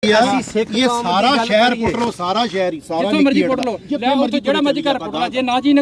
ये सारा शहर पुट लो, सारा शहर ही सारा मर्जी पुट लो, ਜਿਹੜਾ ਮਰਜੀ ਘਰ ਪੁਟ ਲਾ, ਜੇ ਨਾ ਜੀ ਨੇ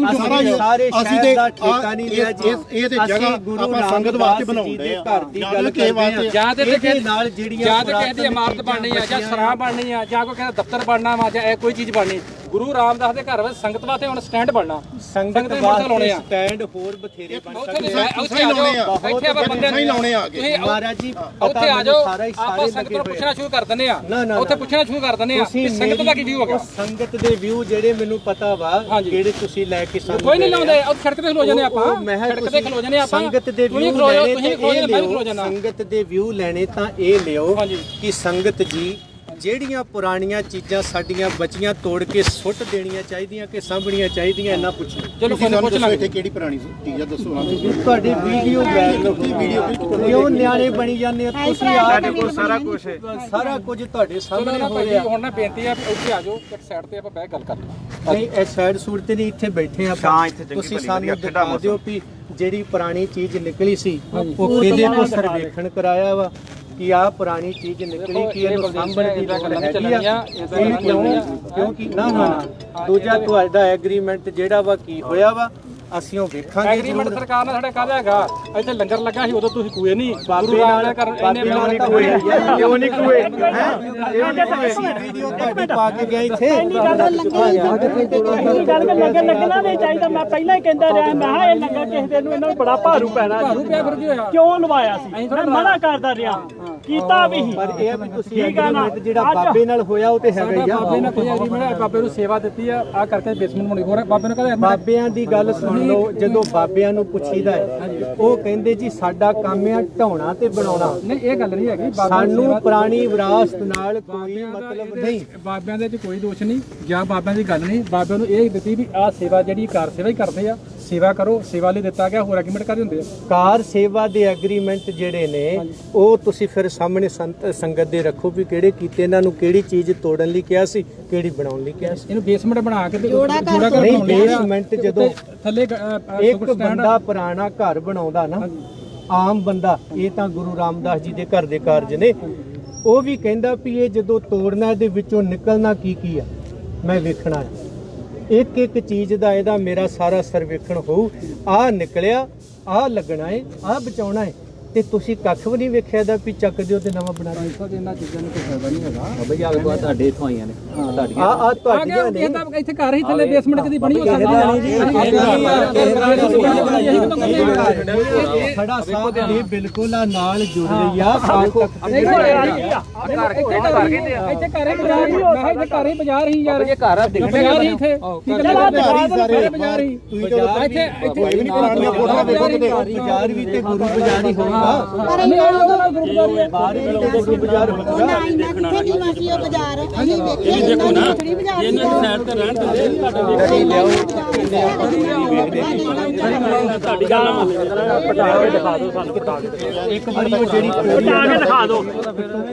ਸਾਰੇ ਅਸੀਂ ਤੇ ਠੇਕਾ ਨਹੀਂ ਲਿਆ ਜੀ। ਇਹ ਤੇ ਜਗ੍ਹਾ ਆਪਾਂ ਸੰਗਤ ਵਾਸਤੇ ਬਣਾਉਂਦੇ ਆ, ਘਰ ਦੀ ਗੱਲ ਕਰਦੇ ਆ, ਜਾਂ ਤੇ ਨਾਲ ਜਿਹੜੀਆਂ ਜਾਂ ਤੇ ਕਿਸੇ ਦੀ ਇਮਾਰਤ ਬਣਨੀ ਆ, ਜਾਂ ਸਰਾਂ ਬਣਨੀ ਆ, ਜਾਂ ਕੋਈ ਕਹਿੰਦਾ ਦਫ਼ਤਰ ਬਣਨਾ ਵਾ, ਜਾਂ ਇਹ ਕੋਈ ਚੀਜ਼ ਬਣਨੀ। ਗੁਰੂ ਰਾਮਦਾਸ ਦੇ ਘਰ ਵਿੱਚ ਸੰਗਤ ਵਾਸਤੇ ਹੁਣ ਸਟੈਂਡ ਬਣਨਾ, ਸੰਗਤ ਵਾਸਤੇ ਲਾਉਣੇ ਆ ਸਟੈਂਡ, ਹੋਰ ਬਥੇਰੇ ਬਣ ਸਕਦੇ ਆ। ਉੱਥੇ ਆ ਜਾਓ, ਇੱਥੇ ਆਪਾਂ ਬੰਦੇ ਨਹੀਂ ਲਾਉਣੇ ਆ ਕੇ ਮਹਾਰਾਜ ਜੀ ਉੱਥੇ ਆ ਜਾਓ, ਆਪਾਂ ਸੰਗਤ ਨੂੰ ਪੁੱਛਣਾ ਸ਼ੁਰੂ ਕਰ ਦਿੰਦੇ ਆ, ਉੱਥੇ ਪੁੱਛਣਾ ਸ਼ੁਰੂ ਕਰ ਦਿੰਦੇ ਆ ਸੰਗਤ ਦਾ ਕੀ ਵਿਊ ਹੋ ਗਿਆ। ਸੰਗਤ ਦੇ ਵਿਊ ਜਿਹੜੇ ਮੈਨੂੰ ਪਤਾ ਵਾ ਜਿਹੜੇ ਤੁਸੀਂ ਲੈ ਕੇ ਸਾਨੂੰ ਕੋਈ ਨਹੀਂ ਲਾਉਂਦੇ, ਉਹ ਸੜਕ ਤੇ ਖਲੋ ਜਾਂਦੇ ਆਪਾਂ, ਸੜਕ ਤੇ ਖਲੋ ਜਾਂਦੇ ਆਪਾਂ। ਸੰਗਤ ਦੇ ਵਿਊ ਲੈਣੇ, ਸੰਗਤ ਦੇ ਵਿਊ ਲੈਣੇ ਤਾਂ ਇਹ ਲਿਓ ਕਿ ਸੰਗਤ ਜੀ ਜਿਹੜੀਆਂ ਪੁਰਾਣੀਆਂ ਚੀਜ਼ਾਂ ਸਾਡੀਆਂ ਬਚੀਆਂ ਤੋੜ ਕੇ ਸੁੱਟ ਦੇਣੀਆਂ ਚਾਹੀਦੀਆਂ ਕਿ ਸਾਂਭਣੀਆਂ ਚਾਹੀਦੀਆਂ, ਇੰਨਾ ਪੁੱਛੋ। ਚਲੋ ਪੁੱਛ ਲਾਂਗੇ ਇੱਥੇ ਕਿਹੜੀ ਪੁਰਾਣੀ ਚੀਜ਼ ਆ, ਦੱਸੋ ਨਾ। ਤੁਹਾਡੀ ਵੀਡੀਓ ਕਿਉਂ ਨਿਆਣੇ ਬਣੀ ਜਾਂਦੇ ਆ ਤੁਸੀਂ? ਸਾਡੇ ਕੋਲ ਸਾਰਾ ਕੁਝ ਹੈ, ਸਾਰਾ ਕੁਝ ਤੁਹਾਡੇ ਸਾਹਮਣੇ ਹੋ ਰਿਹਾ। ਹੁਣ ਨਾ ਬੇਨਤੀ ਆ, ਉੱਥੇ ਆ ਜਾਓ ਇੱਕ ਸਾਈਡ ਤੇ ਆਪਾਂ ਬਹਿ ਗੱਲ ਕਰ ਲਵਾਂ। ਨਹੀਂ ਇਹ ਸਾਈਡ ਸੂਟ ਤੇ ਨਹੀਂ, ਇੱਥੇ ਬੈਠੇ ਆਪਾਂ, ਤੁਸੀਂ ਸਾਨੂੰ ਦਿਖਾ ਦਿਓ ਵੀ ਜਿਹੜੀ ਪੁਰਾਣੀ ਚੀਜ਼ ਨਿਕਲੀ ਸੀ ਉਹ ਕਿਹਦੇ ਕੋਲ ਸਰਵੇਖਣ ਕਰਾਇਆ ਵਾ ਕਿ ਆਹ ਪੁਰਾਣੀ ਚੀਜ਼ ਨਿਕਲੀ ਕਿ ਇਹਨੂੰ ਸਾਂਭਣ ਦੀ ਗੱਲ ਹੈਗੀ ਆ। ਕਿਉਂਕਿ ਨਾ ਦੂਜਾ ਤੁਹਾਡਾ ਐਗਰੀਮੈਂਟ ਜਿਹੜਾ ਵਾ ਕੀ ਹੋਇਆ ਵਾ ਅਸੀਂ ਉਹ ਵੇਖਾਂਗੇ। ਐਗਰੀਮੈਂਟ ਸਰਕਾਰ ਨਾਲ ਸਾਡਾ ਕਾਹਦਾ ਹੈਗਾ? ਇੱਥੇ ਲੰਗਰ ਲੱਗਾ ਸੀ ਉਦੋਂ ਤੁਸੀਂ ਕੂਏ ਨਹੀਂ, ਬਾਬੇ ਨਾਲ ਕਿਉਂ ਨਹੀਂ ਕੂਏ ਵੀਡੀਓ ਤੁਹਾਡੀ ਪਾ ਕੇ ਗਿਆ ਇੱਥੇ। ਗੱਲ ਲੰਗਰ ਲੱਗਣਾ ਨਹੀਂ ਚਾਹੀਦਾ। ਮੈਂ ਪਹਿਲਾਂ ਹੀ ਕਹਿੰਦਾ ਰਿਹਾ, ਮੈਂ ਕਿਹਾ ਇਹ ਲੰਗਰ ਕਿਸੇ ਦਿਨ ਨੂੰ ਇਹਨਾਂ ਨੂੰ ਬੜਾ ਭਾਰੂ ਪੈਣਾ। ਕਿਉਂ ਲਵਾਇਆ ਸੀ? ਮੈਂ ਮਨਾ ਕਰਦਾ ਰਿਹਾ, ਕੀਤਾ ਵੀ ਪਰ ਇਹ ਵੀ ਤੁਸੀਂ ਐਗਰੀਮੈਂਟ ਜਿਹੜਾ ਬਾਬੇ ਨਾਲ ਹੋਇਆ ਉਹ ਤੇ ਹੈਗਾ ਹੀ ਆ। ਬਾਬੇ ਨੇ ਕੋਈ ਐਗਰੀਮੈਂਟ, ਬਾਬੇ ਨੂੰ ਸੇਵਾ ਦਿੱਤੀ ਆ ਕਰਕੇ ਬੇਸਮੈਂਟ ਬਣਾਈ। ਹੋਰ ਬਾਬੇ ਨੂੰ ਕਹਿੰਦਾ ਬਾਬਿਆਂ ਦੀ ਗੱਲ ਸੁਣ ਲਓ, ਜਦੋਂ ਬਾਬਿਆਂ ਨੂੰ ਪੁੱਛੀਦਾ ਹੈ ਉਹ ਕਹਿੰਦੇ ਜੀ ਸਾਡਾ ਕੰਮ ਆ ਢਾਉਣਾ ਤੇ ਬਣਾਉਣਾ। ਨਹੀਂ ਇਹ ਗੱਲ ਨਹੀਂ ਹੈਗੀ, ਸਾਨੂੰ ਪੁਰਾਣੀ ਵਿਰਾਸਤ ਨਾਲ ਕੋਈ ਮਤਲਬ ਨਹੀਂ। ਬਾਬਿਆਂ ਦੇ ਵਿੱਚ ਕੋਈ ਦੋਸ਼ ਨਹੀਂ ਜਾਂ ਬਾਬਿਆਂ ਦੀ ਗੱਲ ਨਹੀਂ। ਬਾਬਿਆਂ ਨੂੰ ਇਹ ਦਿੱਤੀ ਵੀ ਆਹ ਸੇਵਾ ਜਿਹੜੀ ਕਾਰ ਸੇਵਾ ਹੀ ਕਰਦੇ ਆ, ਸੇਵਾ ਕਰੋ, ਸੇਵਾ ਲਈ ਦਿੱਤਾ ਗਿਆ। ਹੋਰ ਐਗਰੀਮੈਂਟ ਕਾਹਦੇ ਹੁੰਦੇ ਆ? ਕਾਰ ਸੇਵਾ ਦੇ ਐਗਰੀਮੈਂਟ ਜਿਹੜੇ ਨੇ ਉਹ ਤੁਸੀਂ ਫਿਰ ਸਾਹਮਣੇ ਸੰਗਤ ਦੇ ਰੱਖੋ ਵੀ ਕਿਹੜੇ ਕੀਤੇ, ਇਹਨਾਂ ਨੂੰ ਕਿਹੜੀ ਚੀਜ਼ ਤੋੜਨ ਲਈ ਕਿਹਾ ਸੀ, ਕਿਹੜੀ ਬਣਾਉਣ ਲਈ ਕਿਹਾ ਸੀ। ਇਹਨੂੰ ਬੇਸਮੈਂਟ ਬਣਾ ਕੇ ਜੋੜਾ ਕਰ ਨਹੀਂ, ਬੇਸਮੈਂਟ ਜਦੋਂ ਥੱਲੇ ਇੱਕ ਬੰਦਾ ਪੁਰਾਣਾ ਘਰ ਬਣਾਉਂਦਾ ਨਾ, ਆਮ ਬੰਦਾ, ਇਹ ਤਾਂ ਗੁਰੂ ਰਾਮਦਾਸ ਜੀ ਦੇ ਘਰ ਦੇ ਕਾਰਜ ਨੇ, ਉਹ ਵੀ ਕਹਿੰਦਾ ਵੀ ਇਹ ਜਦੋਂ ਤੋੜਨਾ ਇਹਦੇ ਵਿੱਚੋਂ ਨਿਕਲਣਾ ਕੀ ਕੀ ਆ ਮੈਂ ਵੇਖਣਾ ਹੈ। ਇੱਕ ਇੱਕ ਚੀਜ਼ ਦਾ ਇਹਦਾ ਮੇਰਾ ਸਾਰਾ ਸਰਵੇਖਣ ਹੋਊ। ਆਹ ਨਿਕਲਿਆ, ਆਹ ਲੱਗਣਾ ਹੈ, ਆਹ ਬਚਾਉਣਾ ਹੈ, ਤੇ ਤੁਸੀਂ ਕੱਖ ਵੀ ਨਹੀਂ ਵੇਖਿਆ ਦਾ ਵੀ ਚੱਕ ਦਿਓ ਤੇ ਨਵਾਂ ਬਣਾ ਦਿਓ। ਇਹਨਾਂ ਚੀਜ਼ਾਂ ਨੂੰ ਕੋਈ ਫਾਇਦਾ ਨਹੀਂ ਹੈਗਾ ਬਈ ਆ ਲਗਵਾ ਤੁਹਾਡੇ ਇਥੋਂ ਆਈਆਂ ਨੇ, ਤੁਹਾਡੀਆਂ ਆ ਤੁਹਾਡੀਆਂ ਨੇ। ਇੱਥੇ ਘਰ ਹੀ ਥੱਲੇ ਬੇਸਮੈਂਟ ਕਦੀ ਬਣੀ ਹੋ ਸਕਦੀ ਖੜਾ ਸਾਹਿਬ ਇਹ ਬਿਲਕੁਲ ਆ ਨਾਲ ਜੁੜ ਰਹੀ ਆ। ਇੱਥੇ ਘਰ ਹੀ ਬਾਜ਼ਾਰ ਹੀ, ਮੈਂ ਇੱਥੇ ਘਰ ਹੀ ਬਾਜ਼ਾਰ ਹੀ ਯਾਰ, ਇਹ ਘਰ ਆ ਬਾਜ਼ਾਰ ਹੀ ਇੱਥੇ ਬਾਜ਼ਾਰ ਹੀ ਇੱਥੇ ਬਾਜ਼ਾਰ ਵੀ ਤੇ ਗੁਰੂ ਬਾਜ਼ਾਰ ਹੀ ਹੋਊਗਾ। ਬਾਜ਼ਾਰ ਹੋਊਗਾ ਦੇਖਣਾ ਸੀ ਉਹ ਬਾਜ਼ਾਰ ਅਸੀਂ ਵੇਖਿਆ ਦੇਖੋ ਨਾ ਇਹਨਾਂ ਦੀ ਸਾਈਡ ਤੇ ਰਹਿਣ ਦਿੰਦੇ ਲਿਆਓ ਤੁਹਾਡੀ ਗੱਲ ਪਟਾ ਕੇ ਦਿਖਾ ਦਿਓ ਸਾਨੂੰ, ਪਟਾ ਕੇ ਇੱਕ ਵਾਰੀ ਉਹ ਜਿਹੜੀ ਪਟਾ ਕੇ ਦਿਖਾ ਦਿਓ, ਉਹ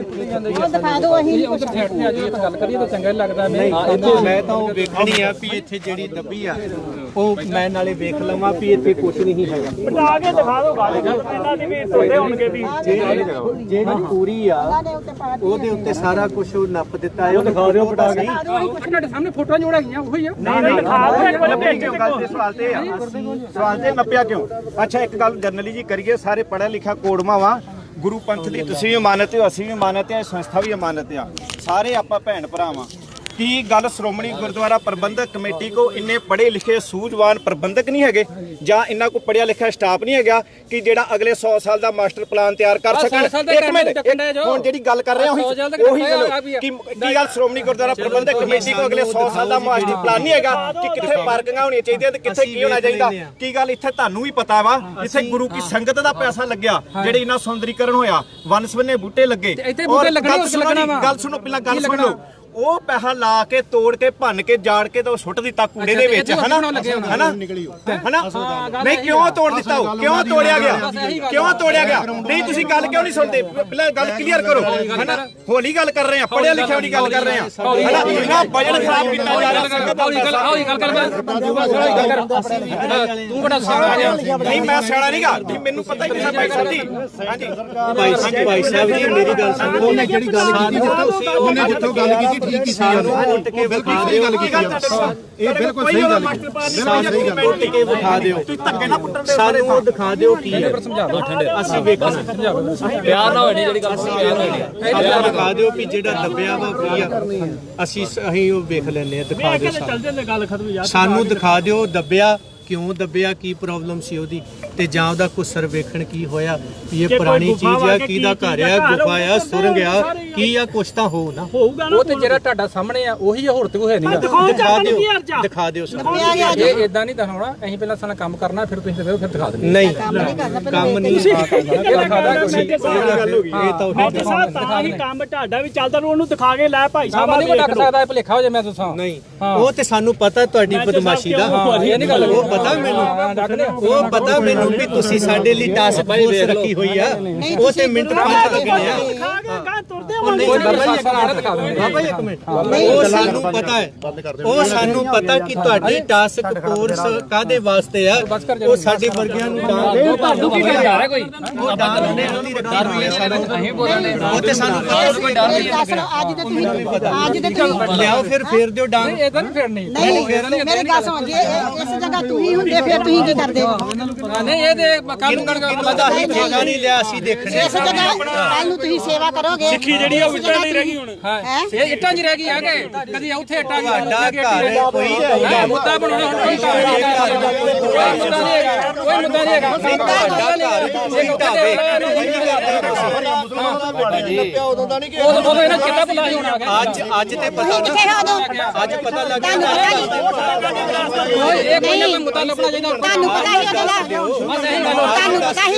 ਦਿਖਾ ਦਿਓ। ਅਸੀਂ ਉਧਰ ਸਾਈਡ ਤੇ ਆ ਜੀ ਗੱਲ ਕਰੀਏ ਤਾਂ ਚੰਗਾ ਲੱਗਦਾ। ਮੈਂ ਤਾਂ ਉਹ ਵੇਖਣੀ ਆ ਵੀ ਇੱਥੇ ਜਿਹੜੀ ਦੱਬੀ ਆ ਉਹ ਮੈਂ ਨਾਲੇ ਵੇਖ ਲਵਾਂ ਵੀ ਇੱਥੇ ਕੁਝ ਨਹੀਂ ਹੈਗਾ। ਪਟਾ ਕੇ ਦਿਖਾ ਦਿਓ ਗੱਲ, ਇਹਨਾਂ ਦੀ ਵੀ ਤੁਹਾਡੇ ਹੋਣਗੇ ਵੀ ਜਿਹੜੀ ਪੂਰੀ ਆ ਉਹਦੇ ਉੱਤੇ ਸਾਰਾ ਕੁਝ ਉਹ ਨੱਪ ਦਿੱਤਾ ਹੈ। ਉਹ ਦਿਖਾ ਦਿਓ ਪਟਾ ਕੇ। ਤੁਹਾਡੇ ਸਾਹਮਣੇ ਫੋਟੋਆਂ ਜੋੜਾ ਗਈਆਂ ਉਹੀ ਆ। ਨਹੀਂ ਦਿਖਾ ਦਿਓ ਇੱਕ ਵਾਰ ਭੇਜ ਦਿਓ। ਗੱਲ ਤੇ ਸਵਾਲ ਤੇ ਨੱਪਿਆ ਕਿਉਂ? ਅੱਛਾ ਇੱਕ ਗੱਲ ਜਰਨਲੀ ਜੀ ਕਰੀਏ, ਸਾਰੇ ਪੜ੍ਹਿਆ ਲਿਖਿਆ ਕੋੜਮਾ ਵਾ, ਗੁਰੂ ਪੰਥ ਦੀ ਤੁਸੀਂ ਵੀ ਮਾਨਤ ਹੋ, ਅਸੀਂ ਵੀ ਮਾਨਤ ਆ, ਸੰਸਥਾ ਵੀ ਮਾਨਤ ਆ, ਸਾਰੇ ਆਪਾਂ ਭੈਣ ਭਰਾ ਵਾਂ। ਕੀ ਗੱਲ ਸ਼੍ਰੋਮਣੀ ਗੁਰਦੁਆਰਾ ਪ੍ਰਬੰਧਕ ਕਮੇਟੀ ਕੋ ਇੰਨੇ ਪੜ੍ਹੇ ਲਿਖੇ ਸੂਝਵਾਨ ਪ੍ਰਬੰਧਕ ਨਹੀਂ ਹੈਗੇ, ਜਾਂ ਇਹਨਾਂ ਕੋ ਪੜ੍ਹਿਆ ਲਿਖਿਆ ਸਟਾਫ ਨਹੀਂ ਹੈਗਾ ਕਿ ਜਿਹੜਾ ਅਗਲੇ 100 ਸਾਲ ਦਾ ਮਾਸਟਰ ਪਲਾਨ ਤਿਆਰ ਕਰ ਸਕਣ? ਇੱਕ ਮਿੰਟ, ਹੁਣ ਜਿਹੜੀ ਗੱਲ ਕਰ ਰਹੇ ਉਹੀ ਗੱਲ ਕਿ ਕੀ ਗੱਲ ਸ਼੍ਰੋਮਣੀ ਗੁਰਦੁਆਰਾ ਪ੍ਰਬੰਧਕ ਕਮੇਟੀ ਕੋ ਅਗਲੇ 100 ਸਾਲ ਦਾ ਮਾਸਟਰ ਪਲਾਨ ਨਹੀਂ ਹੈਗਾ ਕਿ ਕਿੱਥੇ ਪਾਰਕਿੰਗਾਂ ਹੋਣੀਆਂ ਚਾਹੀਦੀਆਂ ਤੇ ਕਿੱਥੇ ਕੀ ਹੋਣਾ ਚਾਹੀਦਾ? ਕੀ ਗੱਲ ਇੱਥੇ ਤੁਹਾਨੂੰ ਵੀ ਪਤਾ ਵਾ ਇੱਥੇ ਗੁਰੂ ਕੀ ਸੰਗਤ ਦਾ ਪੈਸਾ ਲੱਗਿਆ, ਜਿਹੜੇ ਇਹਨਾਂ ਸੌਂਦਰੀਕਰਨ ਹੋਇਆ, ਵਨ ਸਵੰਨੇ ਬੂਟੇ ਲੱਗੇ। ਗੱਲ ਸੁਣੋ ਪਹਿਲਾਂ, ਗੱਲ ਸੁਣ ਲਓ। ਉਹ ਪੈਸਾ ਲਾ ਕੇ ਤੋੜ ਕੇ ਭੰਨ ਕੇ ਜਾੜ ਕੇ ਤਾਂ ਉਹ ਸੁੱਟ ਦਿੱਤਾ ਕੂੜੇ ਦੇ ਵਿੱਚ ਹਨਾ ਹਨਾ ਨਹੀਂ ਕਿਉਂ ਤੋੜ ਦਿੱਤਾ ਉਹ ਕਿਉਂ ਤੋੜਿਆ ਗਿਆ ਨਹੀਂ ਤੁਸੀਂ ਗੱਲ ਕਿਉਂ ਨਹੀਂ ਸੁਣਦੇ ਪਹਿਲਾਂ ਗੱਲ ਕਲੀਅਰ ਕਰੋ ਹਨਾ ਹੋਲੀ ਗੱਲ ਕਰ ਰਹੇ ਆ ਪੜ੍ਹਿਆ ਲਿਖਿਆ ਦੀ ਗੱਲ ਕਰ ਰਹੇ ਆ ਹਨਾ ਇੰਨਾ ਬਜਟ ਖਰਾਬ ਕੀਤਾ ਜਾ ਰਿਹਾ ਸੰਗਤ ਦਾ ਤੂੰ ਬੜਾ ਸਿਆਣਾ ਨਹੀਂ ਮੈਂ ਸਿਆਣਾ ਨਹੀਂਗਾ ਮੈਨੂੰ ਪਤਾ ਹੀ ਨਹੀਂ ਭਾਈ ਸਾਹਿਬ ਜੀ ਹਾਂਜੀ ਭਾਈ ਸਾਹਿਬ ਜੀ ਮੇਰੀ ਗੱਲ ਸੁਣੋ ਉਹਨੇ ਜਿਹੜੀ ਗੱਲ ਕੀਤੀ ਉਹਨੇ ਜਿੱਥੋਂ ਗੱਲ ਕੀਤੀ ਠੀਕ ਹੀ ਸਾਨੂੰ ਉੱਟ ਕੇ ਵਿਖਾ ਦਿਓ ਇਹ ਬਿਲਕੁਲ ਸਹੀ ਗੱਲ ਉੱਟ ਕੇ ਵਿਖਾ ਦਿਓ ਸਾਨੂੰ ਉਹ ਦਿਖਾ ਦਿਓ ਕੀ ਹੈ ਅਸੀਂ ਵੇਖਣਾ ਪਿਆਰ ਨਾ ਹੋਣੀ ਜਿਹੜੀ ਗੱਲ ਪਿਆਰ ਹੋਣੀ ਸਾਨੂੰ ਦਿਖਾ ਦਿਓ ਵੀ ਜਿਹੜਾ ਦੱਬਿਆ ਵਾ ਕੀ ਆ ਅਸੀਂ ਉਹ ਵੇਖ ਲੈਨੇ ਆ ਦਿਖਾ ਦਿਓ ਸਾਨੂੰ ਦਿਖਾ ਦਿਓ ਦੱਬਿਆ ਕਿਉਂ ਦੱਬਿਆ ਕੀ ਪ੍ਰੋਬਲਮ ਸੀ ਉਹਦੀ ਤੇ ਜਾਂ ਉਹਦਾ ਕੋਈ ਸਰਵੇਖਣ ਕੀ ਹੋਇਆ ਵੀ ਇਹ ਪੁਰਾਣੀ ਚੀਜ਼ ਆ ਕਿਹਦਾ ਘਰ ਆ ਗੁਫਾ ਆ ਸੁਰੰਗ ਆ ਕੀ ਆ ਕੁਛ ਤਾਂ ਹੋ ਨਾ ਹੋਊਗਾ ਨਾ ਉਹ ਤੇ ਜਿਹੜਾ ਤੁਹਾਡਾ ਸਾਹਮਣੇ ਆ ਉਹੀ ਹੋਰ ਤੇ ਕੋਈ ਹੈ ਨਹੀਂ ਦਿਖਾ ਦਿਓ ਸਰ ਇਹ ਇਦਾਂ ਨਹੀਂ ਦਿਖਾਉਣਾ ਅਸੀਂ ਪਹਿਲਾਂ ਸਾਡਾ ਕੰਮ ਕਰਨਾ ਫਿਰ ਤੁਸੀਂ ਫਿਰ ਦਿਖਾ ਦੇਣਾ ਨਹੀਂ ਕੰਮ ਨਹੀਂ ਇਹ ਦਿਖਾ ਦਾਂ ਇਹ ਤਾਂ ਤਾਂ ਹੀ ਕੰਮ ਤੁਹਾਡਾ ਵੀ ਚੱਲਦਾ ਨੂੰ ਉਹਨੂੰ ਦਿਖਾ ਕੇ ਲੈ ਭਾਈ ਸਾਹਿਬ ਨਹੀਂ ਡੱਕ ਸਕਦਾ ਇਹ ਭੁਲੇਖਾ ਹੋ ਜਾ ਮੈਂ ਦੱਸਾਂ ਨਹੀਂ ਉਹ ਤੇ ਸਾਨੂੰ ਪਤਾ ਤੁਹਾਡੀ ਬਦਮਾਸ਼ੀ ਦਾ ਇਹ ਨਹੀਂ ਗੱਲ ਉਹ ਪਤਾ ਮੈਨੂੰ ਉਹ ਪਤਾ ਮੈਨੂੰ ਵੀ ਤੁਸੀਂ ਸਾਡੇ ਲਈ ਟਾਸਕ ਫੋਰਸ ਰੱਖੀ ਹੋਈ ਆ ਉਹ ਤੇ ਮਿੰਟ ਲੱਗਣੇ ਆ ਦਿਖਾ ਕੇ ਗਾਂ ਤੁਰਦੇ ਬਾਬਾ ਜੀ ਇੱਕ ਮਿੰਟ ਉਹ ਸਾਨੂੰ ਪਤਾ ਹੈ ਉਹ ਸਾਨੂੰ ਪਤਾ ਕਿ ਤੁਹਾਡੀ ਟਾਸਕ ਫੋਰਸ ਕਾਦੇ ਵਾਸਤੇ ਆ ਉਹ ਸਾਡੇ ਵਰਗਿਆਂ ਨੂੰ ਤੁਹਾਨੂੰ ਕੀ ਡਰ ਹੈ ਕੋਈ ਉਹ ਡਰ ਨਹੀਂ ਅਸੀਂ ਬੋਲਣੇ ਉਹ ਤੇ ਸਾਨੂੰ ਪਤਾ ਕੋਈ ਡਰ ਨਹੀਂ ਅੱਜ ਦੇ ਤੁਸੀਂ ਲਿਆਓ ਫਿਰ ਫੇਰ ਦਿਓ ਡਾਂਗ ਇਦਾਂ ਨਹੀਂ ਫੇਰਨੀ ਨਹੀਂ ਮੇਰੀ ਗੱਲ ਸੁਣ ਜੇ ਇਸ ਜਗ੍ਹਾ ਤੁਸੀਂ ਹੁੰਦੇ ਫਿਰ ਤੁਸੀਂ ਕੀ ਕਰਦੇ ਹੋ ਨਹੀਂ ਇਹ ਤੇ ਕੱਲ ਨੂੰ ਪਤਾ ਹੀ ਠੇਕਾ ਨਹੀਂ ਲਿਆ ਅਸੀਂ ਦੇਖਣੇ ਇਸ ਜਗ੍ਹਾ ਕੱਲ ਨੂੰ ਤੁਸੀਂ ਸੇਵਾ ਕਰੋਗੇ ਸਿੱਖੀ ਜਿਹੜੀ ਉਹ ਇੱਟਾਂ ਨਹੀਂ ਰਹਿ ਗਈ ਹੁਣ ਹਾਂ ਇਹ ਇੱਟਾਂ 'ਚ ਰਹਿ ਗਈ ਆ ਕਿ ਕਦੀ ਉੱਥੇ ਇੱਟਾਂ ਤੁਹਾਡਾ ਘਰ ਕੋਈ ਮੁੱਦਾ ਬਣਾਉਣਾ ਹੁਣ ਕੋਈ ਮੁੱਦਾ ਨਹੀਂ ਹੈਗਾ ਕੋਈ ਮੁੱਦਾ ਨਹੀਂ ਹੈਗਾ ਉਹ ਇਹਨਾਂ ਕਿੱਦਾਂ ਬੁਲਾ ਹੀ ਹੋਣਾ ਅੱਜ ਤੇ ਪਤਾ ਨਾ ਅੱਜ ਪਤਾ ਲੱਗ ਗਿਆ ਇਹ ਕੋਈ ਨਾ ਕੋਈ ਮੁੱਦਾ ਲੱਭਣਾ ਚਾਹੀਦਾ ਤੁਹਾਨੂੰ ਪਤਾ ਹੀ ਉਹਦਾ ਬਸ ਇਹੀ ਗੱਲ ਤੁਹਾਨੂੰ ਪਤਾ ਹੀ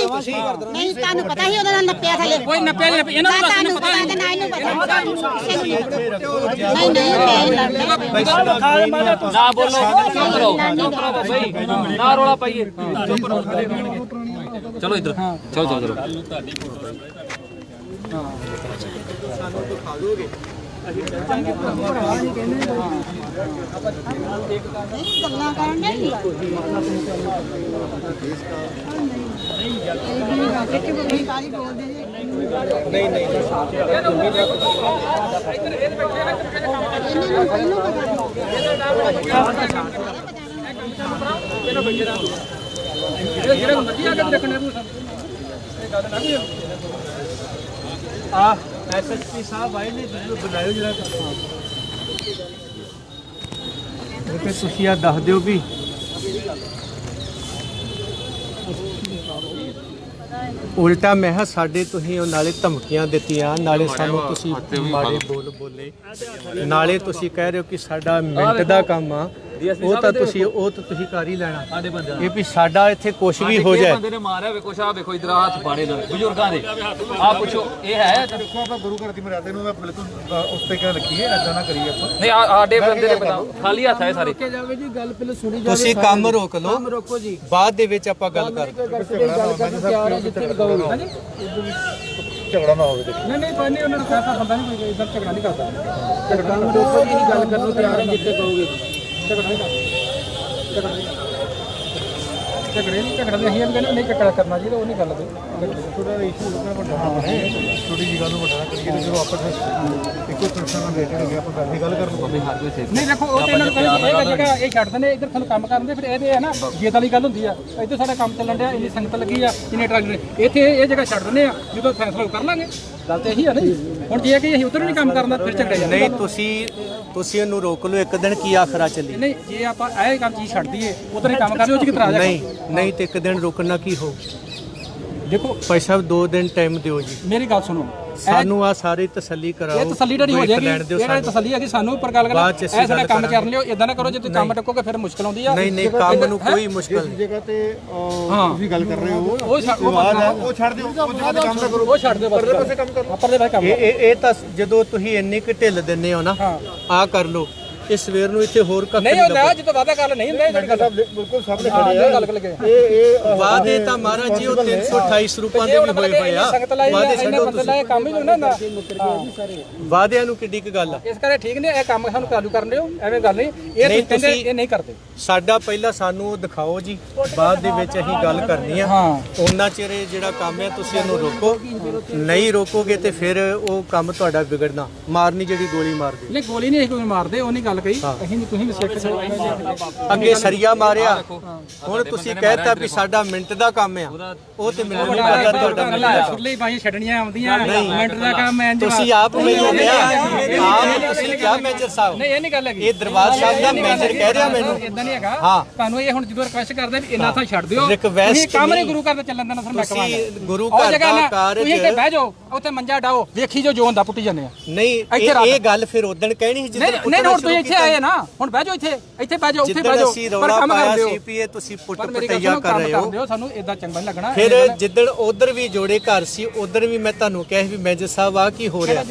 ਨਹੀਂ ਤੁਹਾਨੂੰ ਪਤਾ ਹੀ ਉਹਦਾ ਨੱਪਿਆ ਥੱਲੇ ਕੋਈ ਨੱਪਿਆ ਨਹੀਂ ਇਹਨਾਂ ਨੂੰ ਤੁਹਾਨੂੰ ਪਤਾ ਹੈ ਤੇ ਨਾ ਇਹਨੂੰ ਪਤਾ ਨਹੀਂ ਨਹੀਂ ਨਾ ਬੋਲੋ ਭਾਈ ਨਾ ਰੋਲਾ ਪਾਈਏ ਚਲੋ ਇੱਧਰ ਚਲੋ ਗੱਲਾਂ ਕਰਨ ਦੇ ਜਿਹੜਾ ਮਰਜ਼ੀ ਆ ਕੇ ਰੱਖਣੇ ਨੂੰ ਆ ਐਸਐਸਪੀ ਸਾਹਿਬ ਆਏ ਨੇ ਜਿਹਨੂੰ ਬੁਲਾਇਓ ਜਰਾ ਉਹ ਤੇ ਤੁਸੀਂ ਆ ਦੱਸ ਦਿਓ ਵੀ ਉਲਟਾ ਮੈਂ ਕਿਹਾ ਸਾਡੇ ਤੁਸੀਂ ਉਹ ਨਾਲੇ ਧਮਕੀਆਂ ਦਿੱਤੀਆਂ ਨਾਲੇ ਸਾਨੂੰ ਤੁਸੀਂ ਮਾੜੇ ਬੋਲ ਬੋਲੇ ਨਾਲੇ ਤੁਸੀਂ ਕਹਿ ਰਹੇ ਹੋ ਕਿ ਸਾਡਾ ਮਿੰਟ ਦਾ ਕੰਮ ਆ ਉਹ ਤਾਂ ਤੁਸੀਂ ਕਰ ਹੀ ਲੈਣਾ ਸਾਡੇ ਬੰਦੇ ਇਹ ਵੀ ਸਾਡਾ ਇੱਥੇ ਕੁਝ ਵੀ ਹੋ ਜਾਏ ਬੰਦੇ ਨੇ ਮਾਰਿਆ ਵੇ ਕੁਛ ਆ ਵੇਖੋ ਇਧਰ ਹੱਥ ਪਾੜੇ ਨੇ ਬਜ਼ੁਰਗਾਂ ਦੇ ਆ ਪੁੱਛੋ ਇਹ ਹੈ ਦੇਖੋ ਆਪਾਂ ਗੁਰੂ ਘਰ ਦੀ ਮਰਿਆਦਾ ਨੂੰ ਬਿਲਕੁਲ ਉਸ ਤੇ ਕਿਆ ਰੱਖੀਏ ਐਦਾਂ ਨਾ ਕਰੀਏ ਆਪਾਂ ਨਹੀਂ ਸਾਡੇ ਬੰਦੇ ਨੇ ਪਤਾ ਖਾਲੀ ਹੱਥ ਹੈ ਸਾਰੇ ਜਾਵੇ ਜੀ ਗੱਲ ਪਹਿਲਾਂ ਸੁਣੀ ਤੁਸੀਂ ਕੰਮ ਰੋਕ ਲਓ ਰੋਕੋ ਜੀ ਬਾਅਦ ਦੇ ਵਿੱਚ ਆਪਾਂ ਗੱਲ ਕਰਦੇ ਗੱਲ ਕਰਨ ਤਿਆਰ ਹੈ ਜਿੱਥੇ ਲਗਾਓਗੇ ਝਗੜਾ ਨਾ ਹੋਵੇ ਦੇਖੋ ਨਹੀਂ ਕੋਈ ਨਹੀਂ ਉਹਨਾਂ ਨੂੰ ਕਹਿਤਾ ਬੰਦਾ ਨਹੀਂ ਕੋਈ ਇਧਰ ਝਗੜਾ ਨਹੀਂ ਕਰਦਾ ਝਗੜਾ ਨੂੰ ਰੋਕੋ ਜੀ ਗੱਲ ਕਰਨ ਨੂੰ ਤਿਆਰ ਹੈ ਜਿੱਥੇ ਕਹੋਗੇ ਝਗੜਾ ਨਹੀਂ ਕਰਦਾ ਝਗੜੇ ਨਹੀਂ ਝਗੜਾ ਅਸੀਂ ਕਹਿੰਦੇ ਨਹੀਂ ਝਗੜਾ ਕਰਨਾ ਜੀ ਉਹ ਨਹੀਂ ਗੱਲ ਤੇ ਥੋੜਾ ਇਸ਼ੂ ਲੋਕਾਂ ਨੂੰ ਵੱਡਾ ਨਾ ਬਣੇ ਛੋਟੀ ਜੀ ਗੱਲ ਨੂੰ ਵੱਡਾ ਨਾ ਕਰੀਏ ਤੇ ਜਦੋਂ ਆਪਾਂ ਇੱਕੋ ਪ੍ਰਸ਼ਨ ਨਾਲ ਰਿਲੇਟਡ ਹੋ ਗਿਆ ਆਪਾਂ ਗੱਲ ਹੀ ਗੱਲ ਕਰ ਲਵਾਂਗੇ ਹਰ ਕੋਈ ਸੇਫ ਨਹੀਂ ਦੇਖੋ ਉਹ ਤੇ ਇਹਨਾਂ ਨੂੰ ਕਹਿੰਦੇ ਇਹ ਜਗ੍ਹਾ ਇਹ ਛੱਡਦੇ ਨੇ ਇੱਧਰ ਤੁਹਾਨੂੰ ਕੰਮ ਕਰਨ ਦੇ ਫਿਰ ਇਹਦੇ ਹੈ ਨਾ ਜੇਤ ਵਾਲੀ ਗੱਲ ਹੁੰਦੀ ਆ ਇੱਧਰ ਸਾਡਾ ਕੰਮ ਚੱਲਣ ਡਿਆ ਇੰਨੀ ਸੰਗਤ ਲੱਗੀ ਆ ਇੰਨੇ ਟਰਾਲੀ ਇੱਥੇ ਇਹ ਜਗ੍ਹਾ ਛੱਡ ਦਿੰਦੇ ਆ ਜਦੋਂ ਫੈਸਲਾ ਕਰ ਲਾਂਗੇ ਗੱਲ ਤੇ ਇਹੀ ਆ ਨਹੀਂ ਹੁਣ ਜੇ ਕਿ ਅਸੀਂ ਉੱਧਰ ਨਹੀਂ ਕੰਮ ਕਰਨਾ ਫਿਰ ਝਗੜੇ ਜਾਂਦੇ ਨਹੀਂ ਤੁਸੀਂ ਇਹਨੂੰ ਰੋਕ ਲਓ ਇੱਕ ਦਿਨ ਕੀ ਆਖਰਾ ਚੱਲੀ ਨਹੀਂ ਜੇ ਆਪਾਂ ਇਹ ਕੰਮ ਚੀਜ਼ ਛੱਡ ਦਈਏ ਉਧਰ ਹੀ ਕੰਮ ਕਰ ਲਿਓ ਉਹ ਚ ਕਿਤਰਾ ਆ ਜਾਏਗਾ ਨਹੀਂ ਤੇ ਇੱਕ ਦਿਨ ਰੁਕਣਾ ਕੀ ਹੋ ਦੇਖੋ ਭਾਈ ਸਾਹਿਬ 2 ਦਿਨ ਟਾਈਮ ਦਿਓ ਜੀ, ਮੇਰੀ ਗੱਲ ਸੁਣੋ, ਸਾਨੂੰ ਆ ਸਾਰੀ ਤਸੱਲੀ ਕਰਾਓ। ਇਹ ਤਸੱਲੀ ਢੜੀ ਹੋ ਜਾਏਗੀ, ਇਹ ਤਸੱਲੀ ਹੈਗੀ ਸਾਨੂੰ, ਪਰ ਗੱਲ ਬਾਅਦ ਚ ਕਰ ਅਸੀਂ ਇਹ ਸਾਡਾ ਗੱਲ ਕੰਮ ਕਰ ਲਿਓ, ਇਦਾਂ ਨਾ ਕਰੋ ਜੇ ਤੁਸੀਂ ਕੰਮ ਟੱਕੋਗੇ ਫਿਰ ਮੁਸ਼ਕਲ ਆਉਂਦੀ ਆ। ਨਹੀਂ ਨਹੀਂ, ਕੰਮ ਨੂੰ ਕੋਈ ਮੁਸ਼ਕਲ ਨਹੀਂ। ਜਗ੍ਹਾ ਤੇ ਤੁਸੀਂ ਗੱਲ ਕਰ ਰਹੇ ਹੋ, ਉਹ ਉਹ ਛੱਡ ਦਿਓ, ਉਹ ਜਗ੍ਹਾ ਤੇ ਕੰਮ ਨਾ ਕਰੋ, ਉਹ ਛੱਡ ਦਿਓ ਬਸ, ਪਰਲੇ ਪਾਸੇ ਕੰਮ ਕਰੋ। ਪਰਲੇ ਪਾਸੇ ਕੰਮ ਇਹ ਤਾਂ ਜਦੋਂ ਤੁਸੀਂ ਇੰਨੀ ਕੁ ਢਿੱਲ ਦਿੰਦੇ ਹੋ ਨਾ, ਆ ਕਰ ਲਓ, ਇਹ ਸਵੇਰ ਨੂੰ ਇੱਥੇ ਹੋਰ ਕੱਖ ਨਹੀਂ ਹੁੰਦਾ, ਜਦੋਂ ਵਾਦਾ ਗੱਲ ਨਹੀਂ ਹੁੰਦਾ ਜਿਹੜੀ ਗੱਲ ਬਿਲਕੁਲ ਸਾਹਮਣੇ ਖੜੇ ਆ। ਗੱਲ ਲੱਗੇ ਇਹ ਵਾਅਦੇ ਤਾਂ ਮਹਾਰਾਜ ਜੀ ਉਹ 328 ਸਰੂਪਾਂ ਦੇ ਵੀ ਹੋਏ ਹੋਏ ਆ। ਸੰਗਤ ਲਾਈ ਵਾਅਦੇ ਇਹਨੇ ਛੱਡੋ ਬੰਦੇ ਲਾਏ, ਕੰਮ ਹੀ ਨਹੀਂ ਹੁੰਦਾ। ਵਾਅਦਿਆਂ ਨੂੰ ਕਿੱਡੀ ਕੁ ਗੱਲ ਆ। ਇਸ ਕਰਕੇ ਠੀਕ ਨੇ, ਇਹ ਕੰਮ ਸਾਨੂੰ ਚਾਲੂ ਕਰਨ ਦਿਓ, ਐਵੇਂ ਗੱਲ ਨਹੀਂ, ਇਹ ਨਹੀਂ, ਕਹਿੰਦੇ ਤੁਸੀਂ- ਇਹ ਨਹੀਂ ਕਰਦੇ। ਸਾਡਾ ਪਹਿਲਾਂ ਸਾਨੂੰ ਉਹ ਦਿਖਾਓ ਜੀ, ਬਾਅਦ ਦੇ ਵਿੱਚ ਅਸੀਂ ਗੱਲ ਕਰਨੀ ਆ। ਉਹਨਾਂ ਚਿਰ ਇਹ ਜਿਹੜਾ ਕੰਮ ਹੈ ਤੁਸੀਂ ਇਹਨੂੰ ਰੋਕੋ, ਨਹੀਂ ਰੋਕੋਗੇ ਤੇ ਫਿਰ ਉਹ ਕੰਮ ਤੁਹਾਡਾ ਵਿਗੜਨਾ। ਮਾਰਨੀ ਜਿਹੜੀ ਗੋਲੀ ਮਾਰਦੀ, ਨਹੀਂ ਗੋਲੀ ਨਹੀਂ ਕੋਈ ਮਾਰਦੇ, ਉਹ ਨਹੀਂ ਗੱਲ ਕਹੀ, ਅਸੀਂ ਤੁਸੀਂ ਵੀ ਸਿੱਖ ਅੱਗੇ ਸਰੀਆ ਮਾਰਿਆ, ਹੁਣ ਤੁਸੀਂ ਕਹਿਤਾ ਵੀ ਸਾਡਾ ਮਿੰਟ ਦਾ ਕੰਮ ਆ, ਉਹ ਤੇ ਮੈਨੂੰ ਨਹੀਂ ਪਤਾ ਤੁਹਾਡਾ ਸੁਰਲੀ ਬਾਈ ਛੱਡਣੀਆਂ ਆਉਂਦੀਆਂ, ਮਿੰਟ ਦਾ ਕੰਮ ਐ। ਤੁਸੀਂ ਆਪ ਮੈਨੂੰ ਕਿਹਾ, ਆਪ ਤੁਸੀਂ ਕਿਹਾ ਮੈਨੇਜਰ ਸਾਹਿਬ, ਨਹੀਂ ਇਹ ਨਹੀਂ ਗੱਲ ਹੈਗੀ, ਇਹ ਦਰਬਾਰ ਸਾਹਿਬ ਦਾ ਮੈਨੇਜਰ ਕਹਿ ਰਿਹਾ ਮੈਨੂੰ। ਇਦਾਂ ਨਹੀਂ ਹੈਗਾ, ਹਾਂ। ਤੁਹਾਨੂੰ ਇਹ ਹੁਣ ਜਦੋਂ ਰਿਕੁਐਸਟ ਕਰਦੇ ਵੀ ਇੰਨਾ ਥਾਂ ਛੱਡ ਦਿਓ, Request ਤੁਸੀਂ ਕੰਮ ਨਹੀਂ ਨਹੀਂ। ਗੁਰੂ ਘਰ ਦਾ ਚੱਲਣ ਦੇਣਾ, ਸਰ ਮੈਂ ਕਹਾਂਗਾ ਤੁਸੀਂ ਗੁਰੂ ਉਹ ਘਰ ਜਗ੍ਹਾ ਦਾ ਨਾ, ਕਾਰਜ ਤੁਸੀਂ ਇੱਥੇ ਬਹਿ ਜਾਓ, ਉੱਥੇ ਮੰਜਾ ਡਾਓ, ਵੇਖੀ ਜੋ ਹੁੰਦਾ ਪੁੱਟੀ ਜਾਂਦੇ ਆ। ਨਹੀਂ, ਇਹ ਗੱਲ ਫਿਰ ਉਦੋਂ ਕਹਿਣੀ ਸੀ ਨਹੀਂ ਜਿੱਦਣ ਨਹੀਂ, ਹੁਣ ਤੁਸੀਂ ਇੱਥੇ ਆਏ ਨਾ, ਹੁਣ ਬਹਿ ਜਾਓ, ਇੱਥੇ ਬਹਿ ਜਾਓ, ਉੱਥੇ ਬਹਿ ਜਾਓ, ਅਸੀਂ ਪਰ ਰੌਲਾ ਕੰਮ ਪਾਇਆ ਕਰ ਦਿਓ। ਸੀ ਵੀ ਇਹ ਤੁਸੀਂ ਪੁੱਟ ਪਰ ਮੇਰੀ ਪਟਈਆ ਗੱਲ ਕਰ ਰਹੇ ਹੋ, ਦਿਓ, ਸਾਨੂੰ ਇਦਾਂ ਚੰਗਾ ਨਹੀਂ ਲੱਗਣਾ। ਫਿਰ ਜਿੱਦਣ ਉਧਰ ਵੀ ਜੋੜੇ ਘਰ ਸੀ, ਉਧਰ ਵੀ ਮੈਂ ਤੁਹਾਨੂੰ ਕਿਹਾ ਵੀ ਮੈਨੇਜਰ ਸਾਹਿਬ ਆ ਕੀ ਹੋ ਰਿਹਾ,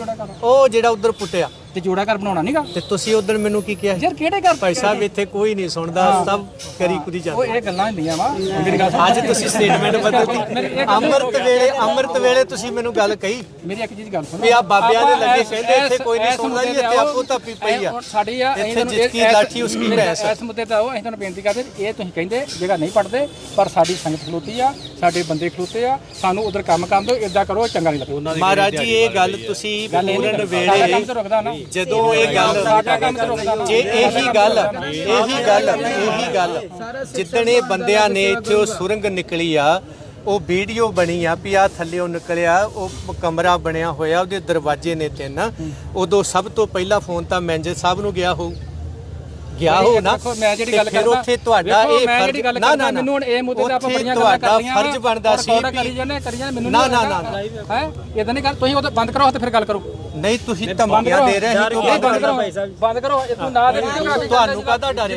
ਉਹ ਜਿਹੜਾ ਉਧਰ ਪੁੱਟਿਆ ਤੇ ਜੋੜਾ ਘਰ ਬਣਾਉਣਾ ਨਹੀਂਗਾ, ਤੇ ਤੁਸੀਂ ਉਧਰ ਮੈਨੂੰ ਕੀ ਕਿਹਾ? ਯਾਰ ਕਿਹੜੇ ਘਰ ਭਾਈ ਸਾਹਿਬ ਇੱਥੇ ਕੋਈ ਨਹੀਂ ਸੁਣਦਾ, ਸਭ ਕਰੀ ਕੁਦੀ ਉਹ ਜਾਂਦੇ। ਇਹ ਗੱਲਾਂ ਹੁੰਦੀਆਂ ਵਾ, ਮੇਰੀ ਗੱਲ ਸੁਣੋ। ਅੱਜ ਤੁਸੀਂ ਸਟੇਟਮੈਂਟ ਬਦਲਤੀ, ਅੰਮ੍ਰਿਤ ਵੇਲੇ ਤੁਸੀਂ ਮੈਨੂੰ ਗੱਲ ਕਹੀ ਮੇਰੀ ਇੱਕ ਚੀਜ਼ ਗੱਲ ਸੁਣੋ, ਵੀ ਆ ਬਾਬਿਆਂ ਦੇ ਲੱਗੇ ਕਹਿੰਦੇ ਇੱਥੇ ਕੋਈ ਨਹੀਂ ਸੁਣਦਾ ਜੀ, ਇੱਥੇ ਆਪੋ ਧੱਪੀ ਪਈ ਆ, ਸਾਡੀ ਆ ਇੱਥੇ ਜਿਸਕੀ ਲਾਠੀ ਉਸਕੀ ਭੈਂਸ। ਇਸ ਮੁੱਦੇ ਤੇ ਆਓ, ਅਸੀਂ ਤੁਹਾਨੂੰ ਬੇਨਤੀ ਕਰਦੇ, ਇਹ ਤੁਸੀਂ ਕਹਿੰਦੇ ਜਗ੍ਹਾ ਨਹੀਂ ਪੜਦੇ, ਪਰ ਸਾਡੀ ਸੰਗਤ ਖਲੋਤੀ ਆ, ਸਾਡੇ ਬੰਦੇ ਖਲੋਤੇ ਆ, ਸਾਨੂੰ ਉਧਰ ਕੰਮ ਕਰਨ ਦਿਓ, ਇਦਾਂ ਕਰੋ ਚੰਗਾ ਨਹੀਂ ਲੱਗਦਾ। ਮਹਾਰਾਜ ਜੀ ਇਹ ਗੱਲ ਤੁਸੀਂ ਪੂਰਨ ਵੇਲੇ ਜਦੋਂ ਇਹ ਗੱਲ ਜੇ ਇਹੀ ਗੱਲ ਜਿੱਦਣ ਇਹ ਬੰਦਿਆਂ ਨੇ ਇੱਥੇ ਉਹ ਸੁਰੰਗ ਨਿਕਲੀ ਆ, ਉਹ ਵੀਡੀਓ ਬਣੀ ਆ ਵੀ ਆ ਥੱਲੇੋਂ ਨਿਕਲਿਆ, ਉਹ ਕਮਰਾ ਬਣਿਆ ਹੋਇਆ, ਉਹਦੇ ਦਰਵਾਜ਼ੇ ਨੇ 3, ਉਦੋਂ ਸਭ ਤੋਂ ਪਹਿਲਾਂ ਫੋਨ ਤਾਂ ਮੈਨੇਜਰ ਸਾਹਿਬ ਨੂੰ ਗਿਆ ਹੋ ਨਾ। ਮੈਂ ਜਿਹੜੀ ਗੱਲ ਫਿਰ ਉੱਥੇ ਤੁਹਾਡਾ ਇਹ ਫਰਜ਼ ਨਾ ਮੈਨੂੰ ਹੁਣ ਇਹ ਮੁੱਦੇ ਤੇ ਆਪਾਂ ਬੜੀਆਂ ਗੱਲਾਂ ਕਰ ਲਈਆਂ, ਫਰਜ਼ ਬਣਦਾ ਸੀ ਕਰੀ ਜਾਂਦੇ ਮੈਨੂੰ ਨਾ ਹੈ ਇਦਾਂ ਨਹੀਂ ਕਰ, ਤੁਸੀਂ ਉਹ ਬੰਦ ਕਰੋ ਤੇ ਫਿਰ ਗੱਲ ਕਰੋ। ਨਹੀਂ ਤੁਸੀਂ ਧਮਕੀਆਂ ਦੇ ਰਹੇ ਹੋ, ਬੰਦ ਕਰੋ, ਇਹ ਤੂੰ ਨਾ ਦੇ, ਤੁਹਾਨੂੰ ਕਾਹਦਾ ਡਰ ਹੈ?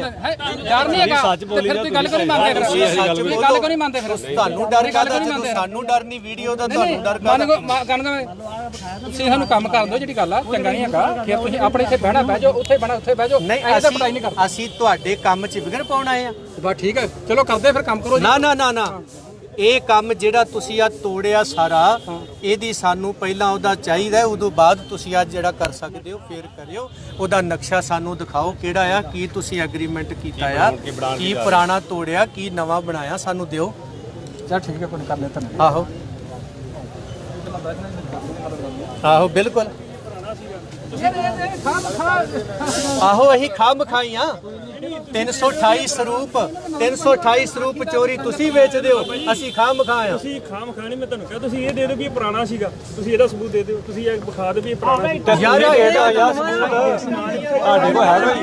ਡਰ ਨਹੀਂ ਹੈਗਾ, ਤੇ ਫਿਰ ਤੁਸੀਂ ਗੱਲ ਕਿਉਂ ਨਹੀਂ ਮੰਨਦੇ, ਫਿਰ ਗੱਲ ਕਿਉਂ ਨਹੀਂ ਮੰਨਦੇ, ਫਿਰ ਤੁਹਾਨੂੰ ਡਰ ਕਾਹਦਾ? ਜਦੋਂ ਸਾਨੂੰ ਡਰ ਨਹੀਂ ਵੀਡੀਓ ਦਾ, ਤੁਹਾਨੂੰ ਡਰ ਕਾਹਦਾ? ਤੁਸੀਂ ਸਾਨੂੰ ਕੰਮ ਕਰ ਦਿਓ, ਜਿਹੜੀ ਗੱਲ ਆ ਚੰਗਾ ਨਹੀਂ ਹੈਗਾ, ਫਿਰ ਤੁਸੀਂ ਆਪਣੇ ਇੱਥੇ ਬਹਿਣਾ ਬਹਿ ਜਾਓ, ਉੱਥੇ ਬਹਿਣਾ ਉੱਥੇ ਬਹਿ ਜਾਓ, ਨਹੀਂ ਅਸੀਂ ਤੁਹਾਡੇ ਕੰਮ 'ਚ ਵਿਗੜ ਪਾਉਣ ਆਏ ਆ? ਬਸ ਠੀਕ ਹੈ, ਚਲੋ ਕਰਦੇ ਫਿਰ ਕੰਮ ਕਰੋ। ਨਾ ਇਹ ਕੰਮ ਜਿਹੜਾ ਤੁਸੀਂ ਆ ਤੋੜਿਆ ਸਾਰਾ, ਇਹਦੀ ਸਾਨੂੰ ਪਹਿਲਾਂ ਉਹਦਾ ਚਾਹੀਦਾ, ਉਦੋਂ ਬਾਅਦ ਤੁਸੀਂ ਅੱਜ ਜਿਹੜਾ ਕਰ ਸਕਦੇ ਹੋ ਫੇਰ ਕਰਿਓ। ਉਹਦਾ ਨਕਸ਼ਾ ਸਾਨੂੰ ਦਿਖਾਓ ਕਿਹੜਾ ਆ, ਕੀ ਤੁਸੀਂ ਐਗਰੀਮੈਂਟ ਕੀਤਾ ਆ, ਕੀ ਪੁਰਾਣਾ ਤੋੜਿਆ, ਕੀ ਨਵਾਂ ਬਣਾਇਆ, ਸਾਨੂੰ ਦਿਓ। ਚਲ ਠੀਕ ਹੈ, ਕੋਈ ਕਰ ਲੈ ਤਨ। ਆਹੋ ਬਿਲਕੁਲ, ਆਹੋ ਅਸੀਂ ਖਾਮ ਖਾਈਆਂ। 328 ਸਰੂਪ ਚੋਰੀ ਤੁਸੀਂ ਵੇਚਦੇ ਹੋ, ਅਸੀਂ ਖਾਮ ਖਾਇਆ। ਤੁਸੀਂ ਖਾਮ ਖਾਣੀ, ਮੈਂ ਤੁਹਾਨੂੰ ਕਿਹਾ ਤੁਸੀਂ ਇਹ ਦੇ ਦਿਓ ਵੀ ਇਹ ਪੁਰਾਣਾ ਸੀਗਾ, ਤੁਸੀਂ ਇਹਦਾ ਸਬੂਤ ਦੇ ਦਿਓ, ਤੁਸੀਂ ਇਹ ਵਿਖਾ ਦਿਓ ਵੀ ਇਹ ਪੁਰਾਣਾ ਸੀ। ਯਾਰ ਇਹਦਾ ਸਬੂਤ ਤੁਹਾਡੇ ਕੋਲ ਹੈਗਾ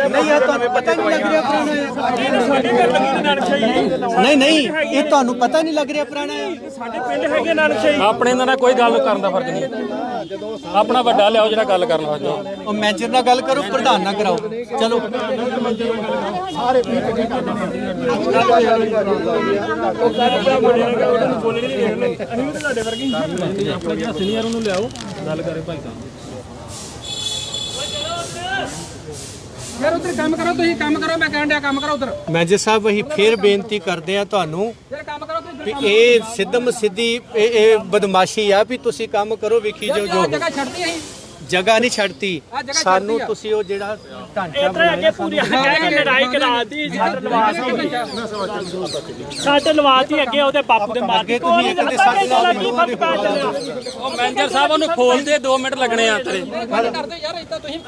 ਨਹੀਂ? ਯਾਰ ਤੁਹਾਨੂੰ ਪਤਾ ਨਹੀਂ ਲੱਗ ਰਿਹਾ ਪੁਰਾਣਾ ਹੈ? ਸਾਡੇ ਘਰ ਲੱਗੀ ਨਾਨਕਸ਼ਾਹੀ। ਨਹੀਂ ਇਹ ਤੁਹਾਨੂੰ ਪਤਾ ਨਹੀਂ ਲੱਗ ਰਿਹਾ ਪੁਰਾਣਾ ਹੈ? ਸਾਡੇ ਪਿੰਡ ਹੈਗੇ ਨਾਨਕਸ਼ਾਹੀ। ਆਪਣੇ ਨਾਲ ਕੋਈ ਗੱਲ ਕਰਨ ਦਾ ਫਰਜ਼ ਨਹੀਂ, ਆਪਣਾ ਵੱਡਾ ਲਿਆਓ ਜਿਹੜਾ ਗੱਲ ਕਰਨ ਵਾਲਾ। ਉਹ ਮੈਨੇਜਰ ਨਾਲ ਗੱਲ ਕਰੋ, ਪ੍ਰਧਾਨ ਨਾਲ ਕਰਾਓ। ਚਲੋ ਸਾਰੇ ਬੋਲਣੇ ਨਹੀਂ ਵੇਖਣੇ, ਅਸੀਂ ਵੀ ਤੁਹਾਡੇ ਵਰਗੇ ਹੀ ਆਪਣੇ ਜਿਹੜਾ ਸੀਨੀਅਰ ਉਹਨੂੰ ਲਿਆਓ, ਗੱਲ ਕਰੇ ਭਾਈ ਸਾਹਿਬ। ਯਾਰ ਉਧਰ ਕੰਮ ਕਰੋ, ਤੁਸੀਂ ਕੰਮ ਕਰੋ, ਮੈਂ ਕਹਿਣ ਡਿਆ ਕੰਮ ਕਰੋ ਉਧਰ। ਮੈਨੇਜਰ ਸਾਹਿਬ ਅਸੀਂ ਫੇਰ ਬੇਨਤੀ ਕਰਦੇ ਆ ਤੁਹਾਨੂੰ ਯਾਰ ਕੰਮ ਕਰੋ ਤੁਸੀਂ, ਵੀ ਇਹ ਸਿੱਧਮ ਸਿੱਧੀ ਇਹ ਬਦਮਾਸ਼ੀ ਆ ਵੀ ਤੁਸੀਂ ਕੰਮ ਕਰੋ, ਵੇਖੀ ਜੋ ਜਗ੍ਹਾ ਛੱਡਦੀ ਅਸੀਂ, ਜਗ੍ਹਾ ਨਹੀਂ ਛੱਡਤੀ ਸਾਨੂੰ। ਤੁਸੀਂ ਉਹ ਜਿਹੜਾ ਢਾਂਚਾ ਇਧਰ ਅੱਗੇ ਪੂਰੀ ਕਹਿ ਕੇ ਲੜਾਈ ਕਰਾਤੀ, ਸਾਡੇ ਲਵਾਤੀ ਅੱਗੇ ਉਹਦੇ ਬਾਪੂ ਦੇ ਮਾਰ ਕੇ। ਤੁਸੀਂ ਇੱਕ ਦੇ ਸੱਟ ਲਾ ਦਿਓ। ਉਹ ਮੈਨੇਜਰ ਸਾਹਿਬ ਉਹਨੂੰ ਖੋਲ ਦੇ, 2 ਮਿੰਟ ਲੱਗਣੇ ਆ ਤੇਰੇ। ਕਰਦੇ ਯਾਰ ਇਦਾਂ ਤੁਸੀਂ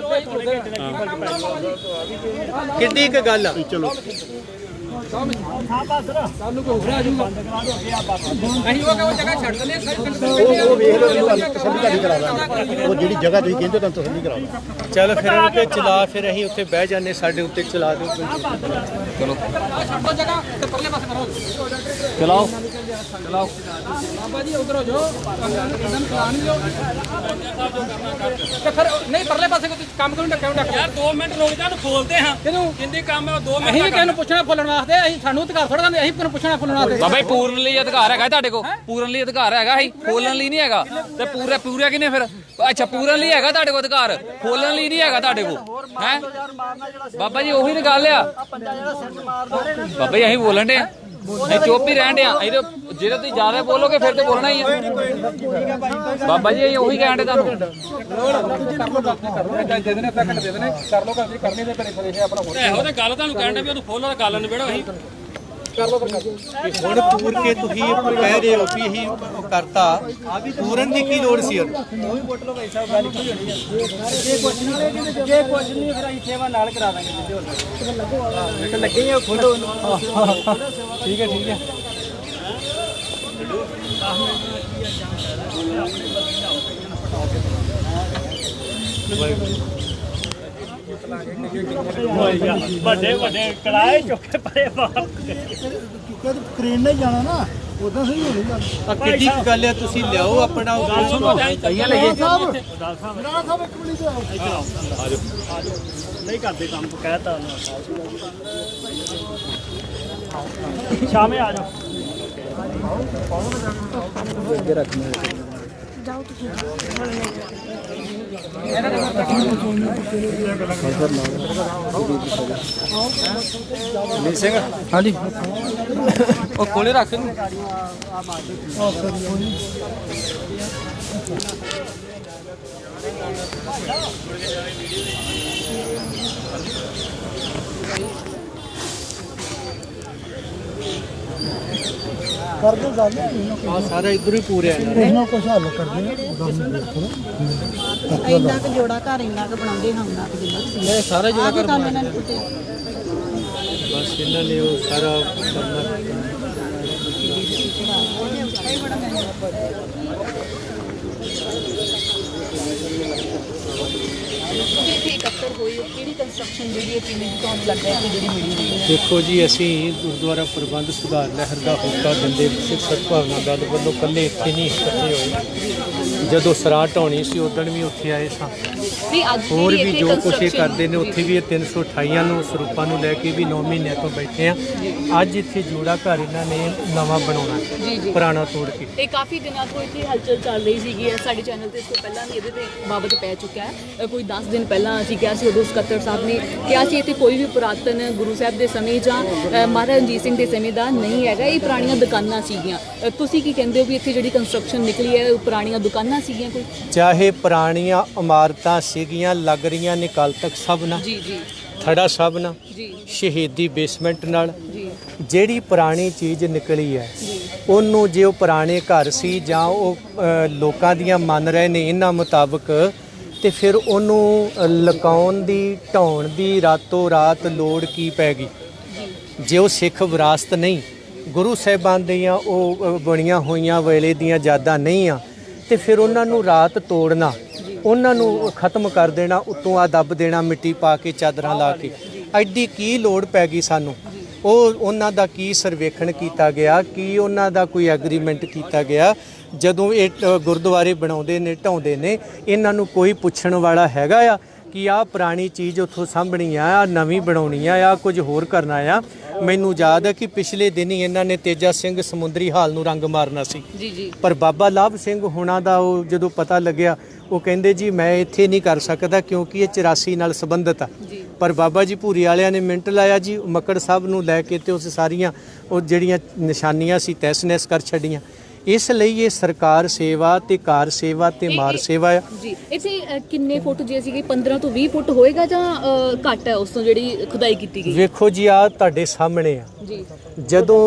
ਕਿੱਡੀ ਕੁ ਗੱਲ ਆ? ਚਲੋ ਸਾਨੂੰ ਕੋਈ ਹੋਰ ਆ ਜੂਗਾ, ਅਸੀਂ ਉਹ ਜਗ੍ਹਾ ਛੱਡ ਦਿੰਦੇ ਉਹ ਵੇਖ ਲਓ, ਤੁਹਾਨੂੰ ਤਸੱਲੀ ਕਰਾ ਦਾਂਗੇ। ਉਹ ਜਿਹੜੀ ਜਗ੍ਹਾ ਤੁਸੀਂ ਕਹਿੰਦੇ ਤੁਹਾਨੂੰ ਤਸੱਲੀ ਕਰਾ ਦਾਂਗੇ। ਚਲ ਫਿਰ ਉੱਤੇ ਚਲਾ, ਫਿਰ ਅਸੀਂ ਉੱਥੇ ਬਹਿ ਜਾਂਦੇ, ਸਾਡੇ ਉੱਤੇ ਚਲਾ ਦਿਓ। ਛੱਡੋ ਜਗ੍ਹਾ ਤੇ ਪਰਲੇ ਪਾਸੇ ਕਰੋ। ਚਲਾਓ। ਚਲਾਓ ਬਾਬਾ ਜੀ ਉਧਰ ਹੋ ਜਾਓ ਇਹਨਾਂ ਪਲਾਨ ਲਿਓ ਤੇ ਫਿਰ ਨਹੀਂ ਪਰਲੇ ਪਾਸੇ ਕੋਈ ਕੰਮ ਕਰੂੰ ਕਿਉਂ ਡੱਕ ਯਾਰ 2 ਮਿੰਟ ਰੁਕ ਜਾ ਨੂੰ ਖੋਲਦੇ ਹਾਂ ਕਿਹਨੂੰ ਕਿੰਦੇ ਕੰਮ ਹੈ 2 ਮਿੰਟ ਅਸੀਂ ਕਿਸੇ ਨੂੰ ਪੁੱਛਣਾ ਫੁੱਲਣ ਵਾਸਤੇ ਅਸੀਂ ਸਾਨੂੰ ਅਧਿਕਾਰ ਥੋੜਾ ਦਿੰਦੇ ਅਸੀਂ ਕਿਹਨੂੰ ਪੁੱਛਣਾ ਫੁੱਲਣ ਵਾਸਤੇ ਬਾਬਾ ਜੀ ਪੂਰਨ ਲਈ ਅਧਿਕਾਰ ਹੈਗਾ ਤੁਹਾਡੇ ਕੋਲ ਪੂਰਨ ਲਈ ਅਧਿਕਾਰ ਹੈਗਾ ਹੀ ਖੋਲਣ ਲਈ ਨਹੀਂ ਹੈਗਾ ਤੇ ਪੂਰਾ ਕਿਨੇ ਫਿਰ ਅੱਛਾ ਪੂਰਨ ਲਈ ਹੈਗਾ ਤੁਹਾਡੇ ਕੋਲ ਅਧਿਕਾਰ ਖੋਲਣ ਲਈ ਨਹੀਂ ਹੈਗਾ ਤੁਹਾਡੇ ਕੋਲ ਹੈ ਬਾਬਾ ਜੀ ਉਹੀ ਤਾਂ ਗੱਲ ਆ ਬਾਬਾ ਜੀ ਅਸੀਂ ਬੋਲਣ ਦੇ ਅਸੀਂ ਚੁੱਪ ਹੀ ਰਹਿਣ ਦੇ ਆ ਜੇ ਤੁਸੀਂ ਜ਼ਿਆਦਾ ਬੋਲੋਗੇ ਫਿਰ ਤੇ ਬੋਲਣਾ ਹੀ ਆ ਬਾਬਾ ਜੀ ਅਸੀਂ ਉਹੀ ਕਹਿਣ ਦੇ ਤੁਹਾਨੂੰ ਦੇ ਦੇਣੇ ਪੈਕਟ ਦੇ ਦੇਣੇ ਕਰ ਲੋ ਕੰਮ ਕਰਨੀ ਦੇ ਪਰੇ ਪਰੇ ਆਪਣਾ ਹੋਰ ਇਹੋ ਤੇ ਗੱਲ ਤੁਹਾਨੂੰ ਕਹਿਣ ਦੇ ਵੀ ਉਹਨੂੰ ਖੋਲੋ ਗੱਲ ਨਿਬੇੜੋ ਅਸੀਂ ਕਰ ਲੋ ਫਿਰ ਹੁਣ ਪੂਰ ਕੇ ਤੁਸੀਂ ਕਹਿ ਰਹੇ ਹੋ ਵੀ ਅਸੀਂ ਉਹ ਕਰਤਾ ਪੂਰਨ ਦੀ ਕੀ ਲੋੜ ਸੀ ਉਹਨੂੰ ਜੇ ਕੁਝ ਨਹੀਂ ਫਿਰ ਅਸੀਂ ਸੇਵਾ ਨਾਲ ਕਰਾ ਦਾਂਗੇ ਲੱਗੇ ਆ ਖੋਲੋ ਠੀਕ ਹੈ ਠੀਕ ਹੈ ਵੱਡੇ ਵੱਡੇ ਕੜਾਏ ਚੁੱਕੇ ਪਰੇ ਬਾਹਰ ਕ੍ਰੇਨ ਨਾਲ ਜਾਣਾ ਨਾ ਉਦਾਂ ਸਹੀ ਹੋਣੀ ਗੱਲ। ਆ ਕਿੱਡੀ ਕੁ ਗੱਲ ਆ ਤੁਸੀਂ ਲਿਆਓ ਆਪਣਾ ਕਈਆਂ ਲਈਏ ਸਾਹਿਬ ਇੱਕ ਮਿੰਟ ਤੇ ਆਓ। ਨਹੀਂ ਕਰਦੇ ਕੰਮ ਕਹਿਤਾ ਸ਼ਾਮੇ ਆ ਜਾਓ ਸਿੰਘ ਹਾਂਜੀ ਉਹ ਕੋਲੇ ਰੱਖ ਨੂੰ ਕਰ ਦੋ ਗੱਲ ਆ ਸਾਰਾ ਇਧਰ ਹੀ ਪੂਰਿਆ ਕੁਛ ਨਾ ਕੁਛ ਹੱਲ ਕਰਦੇ ਆ ਇੰਨਾ ਕੁ ਜੋੜਾ ਘਰ ਇੰਨਾ ਕੁ ਬਣਾਉਂਦੇ ਹਾਂ ਉਹਨਾਂ ਕੁ ਜਿੰਨਾ ਮੈਂ ਸਾਰਾ ਜਿਹੜਾ ਕਰ ਕੰਮ ਇਹਨਾਂ ਨੇ ਕੁੱਤੇ ਬਸ ਇਹਨਾਂ ਨੇ ਉਹ ਸਾਰਾ ਕਰਨਾ ਦੇਖੋ ਜੀ ਅਸੀਂ ਗੁਰਦੁਆਰਾ ਪ੍ਰਬੰਧ ਸੁਧਾਰ ਲਹਿਰ ਦਾ ਹੋਕਾ ਦਿੰਦੇ ਸਿੱਖ ਸਦਭਾਵਨਾ ਦਲ ਵੱਲੋਂ ਇਕੱਲੇ ਇੱਥੇ ਨਹੀਂ ਇਕੱਠੇ ਹੋਏ ਜਦੋਂ ਸਰਾਹ ਢਾਉਣੀ ਸੀ ਉਦੋਂ ਵੀ ਉੱਥੇ ਆਏ ਸਾਂ ਹੋਰ ਵੀ ਜੋ ਕੁਛ ਇਹ ਕਰਦੇ ਨੇ ਉੱਥੇ ਵੀ ਇਹ 328 ਨੂੰ ਸਰੂਪਾਂ ਨੂੰ ਲੈ ਕੇ ਵੀ 9 ਮਹੀਨਿਆਂ ਤੋਂ ਬੈਠੇ ਆ ਅੱਜ ਇੱਥੇ ਜੋੜਾ ਘਰ ਇਹਨਾਂ ਨੇ ਨਵਾਂ ਬਣਾਉਣਾ ਪੁਰਾਣਾ ਤੋੜ ਕੇ ਇਹ ਕਾਫੀ ਦਿਨਾਂ ਤੋਂ ਇੱਥੇ ਹਲਚਲ ਚੱਲ ਰਹੀ ਸੀਗੀ ਸਾਡੇ ਚੈਨਲ ਤੇ ਇਸ ਤੋਂ ਪਹਿਲਾਂ ਵੀ ਇਹਦੇ ਤੇ ਬਾਬਤ ਪੈ ਚੁੱਕਿਆ ਹੈ ਕੋਈ 10 ਦਿਨ ਪਹਿਲਾਂ ਅਸੀਂ ਕਿਹਾ ਸੀ ਉਦੋਂ ਸਕੱਤਰ ਸਾਹਿਬ ਨੇ ਕਿਹਾ ਸੀ ਇੱਥੇ ਕੋਈ ਵੀ ਪੁਰਾਤਨ ਗੁਰੂ ਸਾਹਿਬ ਦੇ ਸਮੇਂ ਜਾਂ ਮਹਾਰਾਜਾ ਰਣਜੀਤ ਸਿੰਘ ਦੇ ਸਮੇਂ ਦਾ ਨਹੀਂ ਹੈਗਾ ਇਹ ਪੁਰਾਣੀਆਂ ਦੁਕਾਨਾਂ ਸੀਗੀਆਂ ਤੁਸੀਂ ਕੀ ਕਹਿੰਦੇ ਹੋ ਵੀ ਇੱਥੇ ਜਿਹੜੀ ਕੰਸਟਰਕਸ਼ਨ ਨਿਕਲੀ ਹੈ ਪੁਰਾਣੀਆਂ ਦੁਕਾਨਾਂ ਸੀਗੀਆਂ ਕੋਈ ਚਾਹੇ ਪੁਰਾਣੀਆਂ ਇਮਾਰਤਾਂ ਸੀਗੀਆਂ ਲੱਗ ਰਹੀਆਂ ਨੇ ਕੱਲ ਤੱਕ ਸਭ ਨਾ ਜੀ ਜੀ ਥੜਾ ਸਭ ਨਾ ਜੀ ਸ਼ਹੀਦੀ ਬੇਸਮੈਂਟ ਨਾਲ ਜੀ ਜਿਹੜੀ ਪੁਰਾਣੀ ਚੀਜ਼ ਨਿਕਲੀ ਹੈ ਉਹਨੂੰ ਜੇ ਉਹ ਪੁਰਾਣੇ ਘਰ ਸੀ ਜਾਂ ਉਹ ਲੋਕਾਂ ਦੀਆਂ ਮੰਨ ਰਹੇ ਨੇ ਇਹਨਾਂ ਮੁਤਾਬਕ ਤੇ ਫਿਰ ਉਹਨੂੰ ਲਕਾਉਣ ਦੀ ਢਾਉਣ ਦੀ ਰਾਤੋਂ ਰਾਤ ਲੋੜ ਕੀ ਪੈ ਗਈ ਜੇ ਉਹ ਸਿੱਖ ਵਿਰਾਸਤ ਨਹੀਂ ਗੁਰੂ ਸਾਹਿਬਾਨ ਦੀਆਂ ਉਹ ਬਣੀਆਂ ਹੋਈਆਂ ਵੇਲੇ ਦੀਆਂ ਯਾਦਾਂ ਨਹੀਂ ਆ ਤੇ ਫਿਰ ਉਹਨਾਂ ਨੂੰ ਰਾਤ ਤੋੜਨਾ ਉਹਨਾਂ ਨੂੰ ਖਤਮ ਕਰ ਦੇਣਾ ਉੱਤੋਂ ਆ ਦੱਬ ਦੇਣਾ ਮਿੱਟੀ ਪਾ ਕੇ ਚਾਦਰਾਂ ਲਾ ਕੇ ਐਡੀ ਕੀ ਲੋੜ ਪੈ ਗਈ ਸਾਨੂੰ ਉਹ ਉਹਨਾਂ ਦਾ ਕੀ ਸਰਵੇਖਣ ਕੀਤਾ ਗਿਆ ਕੀ ਉਹਨਾਂ ਦਾ ਕੋਈ ਐਗਰੀਮੈਂਟ ਕੀਤਾ ਗਿਆ ਜਦੋਂ ਇਹ ਗੁਰਦੁਆਰੇ ਬਣਾਉਂਦੇ ਨੇ ਢਾਉਂਦੇ ਨੇ ਇਹਨਾਂ ਨੂੰ ਕੋਈ ਪੁੱਛਣ ਵਾਲਾ ਹੈਗਾ ਆ ਕਿ ਆਹ ਪੁਰਾਣੀ ਚੀਜ਼ ਉੱਥੋਂ ਸਾਂਭਣੀ ਆ ਨਵੀਂ ਬਣਾਉਣੀ ਆ ਕੁਝ ਹੋਰ ਕਰਨਾ ਆ ਮੈਨੂੰ ਯਾਦ ਹੈ ਕਿ ਪਿਛਲੇ ਦਿਨ ਹੀ ਇਹਨਾਂ ਨੇ ਤੇਜਾ ਸਿੰਘ ਸਮੁੰਦਰੀ ਹਾਲ ਨੂੰ ਰੰਗ ਮਾਰਨਾ ਸੀ ਜੀ ਜੀ ਪਰ ਬਾਬਾ ਲਾਭ ਸਿੰਘ ਹੁਣਾਂ ਦਾ ਉਹ ਜਦੋਂ ਪਤਾ ਲੱਗਿਆ ਉਹ ਕਹਿੰਦੇ ਜੀ ਮੈਂ ਇੱਥੇ ਨਹੀਂ ਕਰ ਸਕਦਾ ਕਿਉਂਕਿ ਇਹ 84 ਨਾਲ ਸੰਬੰਧਿਤ ਆ ਪਰ ਬਾਬਾ ਜੀ ਭੂਰੀ ਵਾਲਿਆਂ ਨੇ ਮਿੰਟ ਲਾਇਆ ਜੀ ਮੱਕੜ ਸਾਹਿਬ ਨੂੰ ਲੈ ਕੇ ਤੇ ਉਸ ਸਾਰੀਆਂ ਉਹ ਜਿਹੜੀਆਂ ਨਿਸ਼ਾਨੀਆਂ ਸੀ ਤਹਿਸ ਨਹਿਸ ਕਰ ਛੱਡੀਆਂ ਇਸ ਲਈ ਇਹ ਸਰਕਾਰ ਸੇਵਾ ਤੇ ਕਾਰ ਸੇਵਾ ਤੇ ਮਾਰ ਸੇਵਾ ਆ ਜੀ ਇੱਥੇ ਕਿੰਨੇ ਫੁੱਟ ਜੇ ਸੀਗੇ 15 ਤੋਂ 20 ਫੁੱਟ ਹੋਏਗਾ ਜਾਂ ਘੱਟ ਹੈ ਉਸ ਤੋਂ ਜਿਹੜੀ ਖੁਦਾਈ ਕੀਤੀ ਗਈ ਵੇਖੋ ਜੀ ਆ ਤੁਹਾਡੇ ਸਾਹਮਣੇ ਆ ਜੀ ਜਦੋਂ